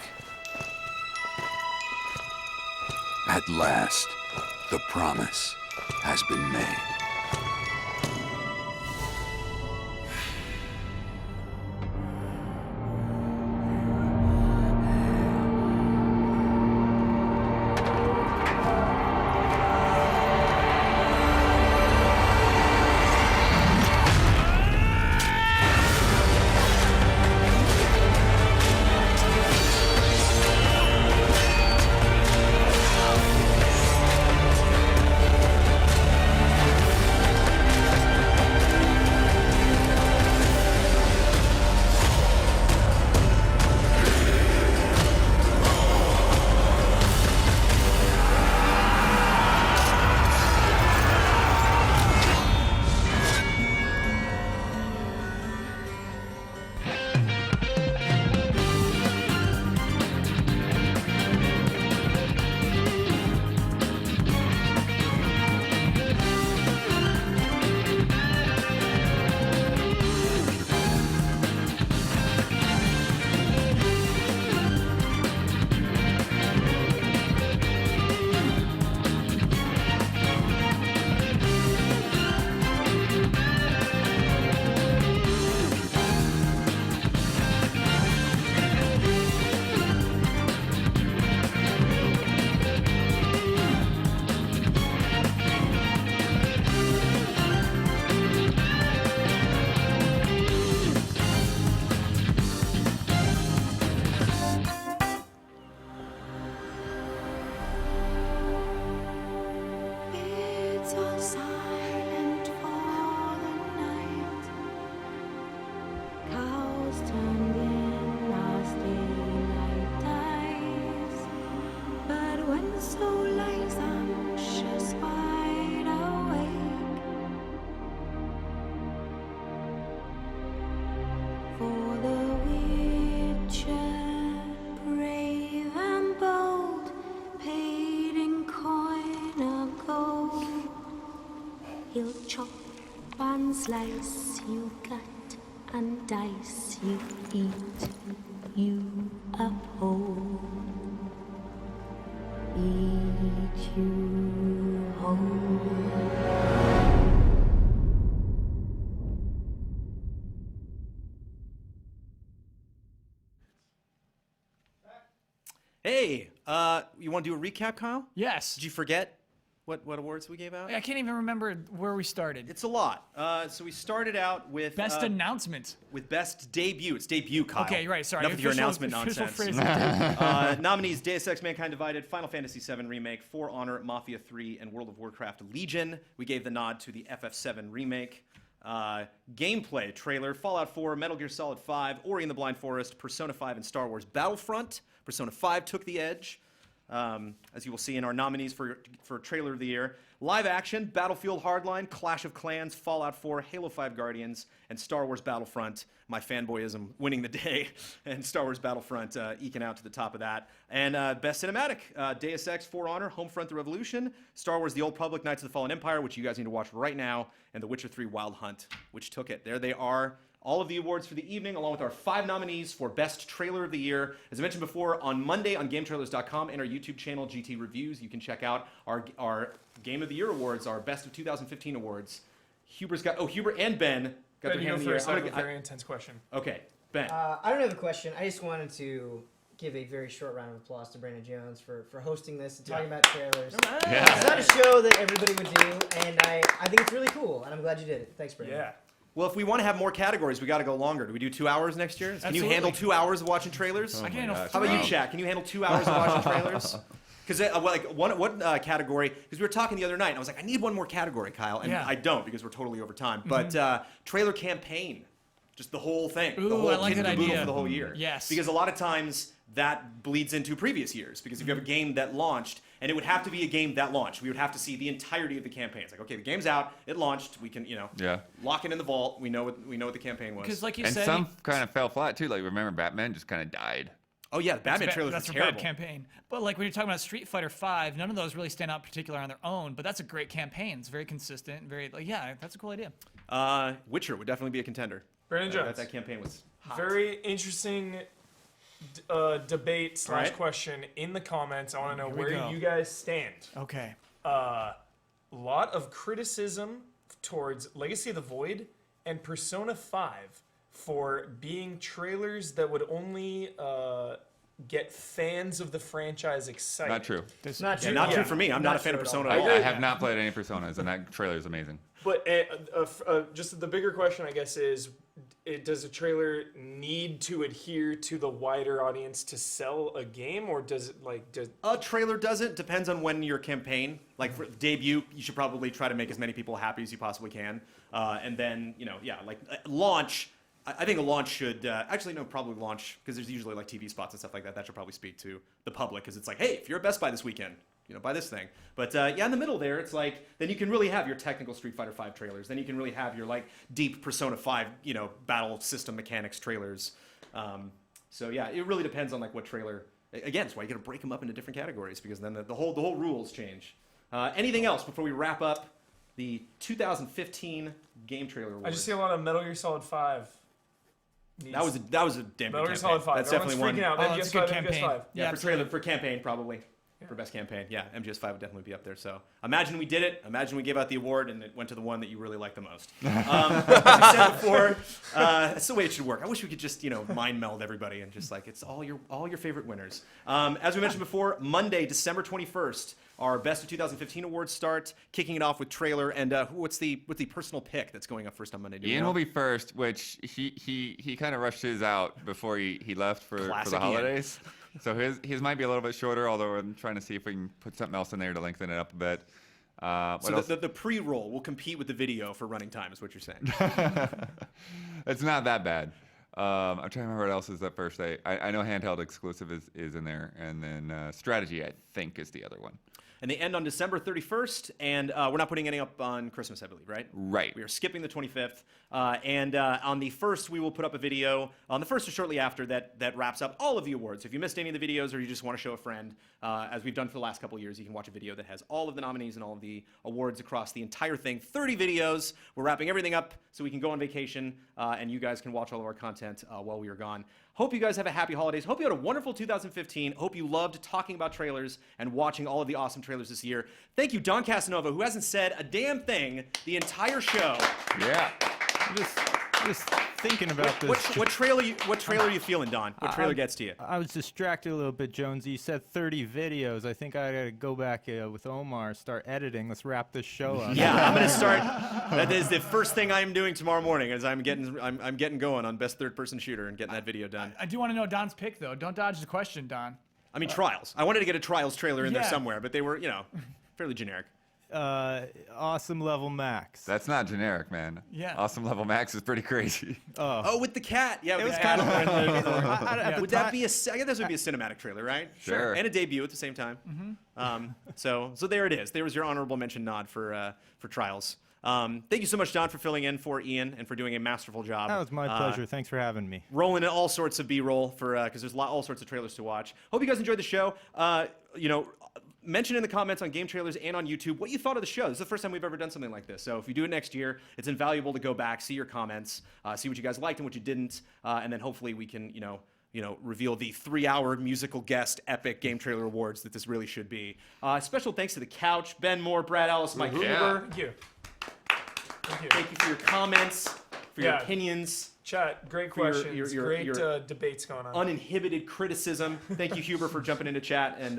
At last, the promise has been made. He'll chop one slice, you cut and dice, you eat you up whole. Eat you whole. Hey, you want to do a recap, Kyle? Yes. Did you forget? what awards we gave out? I can't even remember where we started. It's a lot. So we started out with Best announcement. With best debut. It's debut, Kyle. Okay, right. Sorry. Enough with your announcement official nonsense. phrase. Nominees: Deus Ex: Mankind Divided, Final Fantasy VII Remake, For Honor, Mafia 3, and World of Warcraft Legion. We gave the nod to the FF7 Remake. Gameplay trailer: Fallout 4, Metal Gear Solid 5, Ori and the Blind Forest, Persona 5, and Star Wars Battlefront. Persona 5 took the edge, as you will see in our nominees for Trailer of the Year. Live action: Battlefield Hardline, Clash of Clans, Fallout 4, Halo 5 Guardians, and Star Wars Battlefront. My fanboyism winning the day, and Star Wars Battlefront eking out to the top of that. And Best Cinematic: Deus Ex, For Honor, Homefront: The Revolution, Star Wars: The Old Republic, Knights of the Fallen Empire, which you guys need to watch right now, and The Witcher 3: Wild Hunt, which took it. There they are. All of the awards for the evening, along with our 5 nominees for Best Trailer of the Year. As I mentioned before, on Monday on GameTrailers.com and our YouTube channel, GT Reviews, you can check out our Game of the Year awards, our Best of 2015 awards. Hubert and Ben got their Ben, you hand go in the air. first. I have a very intense question. Okay, Ben. I don't have a question. I just wanted to give a very short round of applause to Brandon Jones for hosting this and talking about trailers. Yeah. It's not a show that everybody would do, and I think it's really cool, and I'm glad you did it. Thanks, Brandon. Yeah. Well, if we want to have more categories, we got to go longer. Do we do 2 hours next year? Can you handle 2 hours of watching trailers? I can handle How about you, Shaq? Can you handle 2 hours of watching trailers? Because one category, because we were talking the other night, and I was like, I need one more category, Kyle, and I don't because we're totally over time. But trailer campaign, just the whole thing, the whole I like kit and that caboodle idea. for the whole year. Yes. Because a lot of times that bleeds into previous years. Because if you have a game that launched, and it would have to be a game that launched, we would have to see the entirety of the campaign. It's like, okay, the game's out, it launched, we can, lock it in the vault. We know what the campaign was. Because like you And said, some kind of fell flat too. Like remember, Batman just kind of died. Oh yeah, the Batman trailers that's were a terrible. bad campaign. But like when you're talking about Street Fighter V, none of those really stand out particular on their own. But that's a great campaign. It's very consistent. Very that's a cool idea. Witcher would definitely be a contender. Brandon Jones. That campaign was hot. Very interesting debate / question in the comments. I want to know Here we where go. you guys stand. Okay. Lot of criticism towards Legacy of the Void and Persona 5 for being trailers that would only get fans of the franchise excited. Not true. Not true. Not true for me. I'm not a fan of Persona at all. I have not played any Personas, and that trailer is amazing. But just the bigger question, I guess, is does a trailer need to adhere to the wider audience to sell a game, or does it A trailer doesn't. Depends on when your campaign. Like for debut, you should probably try to make as many people happy as you possibly can. And then launch. I think a launch should probably launch because there's usually like TV spots and stuff like that. That should probably speak to the public because it's like, hey, if you're at Best Buy this weekend, buy this thing. But in the middle there, it's like then you can really have your technical Street Fighter V trailers. Then you can really have your like deep Persona 5, battle system mechanics trailers. It really depends on like what trailer. Again, that's why you got to break them up into different categories because then the whole rules change. Anything else before we wrap up the 2015 Game Trailer Awards? I just see a lot of Metal Gear Solid 5. That was a damn Metal good Gear campaign. Solid 5. That's Everyone's definitely one. freaking out. That's a MGS5, good campaign. MGS5. Yeah, for trailer, for campaign probably. For best campaign, yeah, MGS5 would definitely be up there. So imagine we did it. Imagine we gave out the award and it went to the one that you really liked the most. As I said before, that's the way it should work. I wish we could just mind meld everybody and just like it's all your favorite winners. As we mentioned before, Monday, December 21st, our Best of 2015 awards start. Kicking it off with trailer and what's the personal pick that's going up first on Monday? Ian will be first, which he kind of rushed his out before he left for Classic the Ian. holidays. So his might be a little bit shorter, although I'm trying to see if we can put something else in there to lengthen it up a bit. So the pre-roll will compete with the video for running time, is what you're saying. It's not that bad. I'm trying to remember what else is that first day. I know handheld exclusive is in there, and then strategy I think is the other one. And they end on December 31st, and we're not putting any up on Christmas, I believe, right? Right. We are skipping the 25th. And on the 1st, we will put up a video, on the 1st or shortly after, that wraps up all of the awards. If you missed any of the videos or you just want to show a friend, as we've done for the last couple of years, you can watch a video that has all of the nominees and all of the awards across the entire thing. 30 videos. We're wrapping everything up so we can go on vacation, and you guys can watch all of our content while we are gone. Hope you guys have a happy holidays. Hope you had a wonderful 2015. Hope you loved talking about trailers and watching all of the awesome trailers this year. Thank you, Don Casanova, who hasn't said a damn thing the entire show. Yeah. Just thinking about this. What trailer are you feeling, Don? What trailer gets to you? I was distracted a little bit, Jonesy. You said 30 videos. I think I gotta go back with Omar, start editing. Let's wrap this show up. Yeah, I'm gonna start. That is the first thing I'm doing tomorrow morning. Is I'm getting going on best third-person shooter and getting that video done. I do want to know Don's pick though. Don't dodge the question, Don. I mean, Trials. I wanted to get a Trials trailer in there Yeah. somewhere, but they were, fairly generic. Awesome Level Max. That's not generic, man. Yeah. Awesome Level Max is pretty crazy. Oh, with the cat. Yeah, It with was the cat. kind of. Would that be a? I guess this would be a cinematic trailer, right? Sure. And a debut at the same time. So there it is. There was your honorable mention nod for Trials. Thank you so much, Don, for filling in for Ian and for doing a masterful job. That was my pleasure. Thanks for having me. Rolling in all sorts of B-roll because there's all sorts of trailers to watch. Hope you guys enjoyed the show. Mention in the comments on Game Trailers and on YouTube what you thought of the show. This is the first time we've ever done something like this. So if you do it next year, it's invaluable to go back, see your comments, see what you guys liked and what you didn't, and then hopefully we can, reveal the 3-hour musical guest epic Game Trailer Awards that this really should be. Special thanks to The Couch, Ben Moore, Brad Ellis, Mike Huber. Thank you. Thank you for your comments, for your opinions. Chat, great for questions, great debates going on. Uninhibited criticism. Thank you, Huber, for jumping into chat and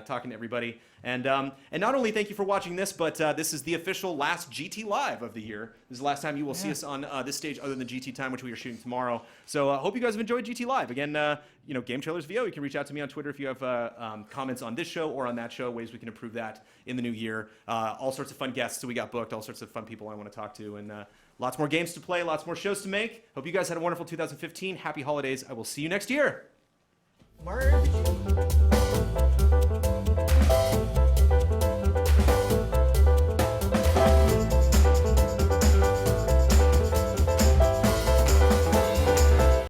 talking to everybody. And not only thank you for watching this, but this is the official last GT Live of the year. This is the last time you will see us on this stage other than GT Time, which we are shooting tomorrow. So I hope you guys have enjoyed GT Live. Again, Game Trailers VO, you can reach out to me on Twitter if you have comments on this show or on that show, ways we can improve that in the new year. All sorts of fun guests that we got booked, all sorts of fun people I want to talk to, and lots more games to play, lots more shows to make. Hope you guys had a wonderful 2015. Happy holidays. I will see you next year. March.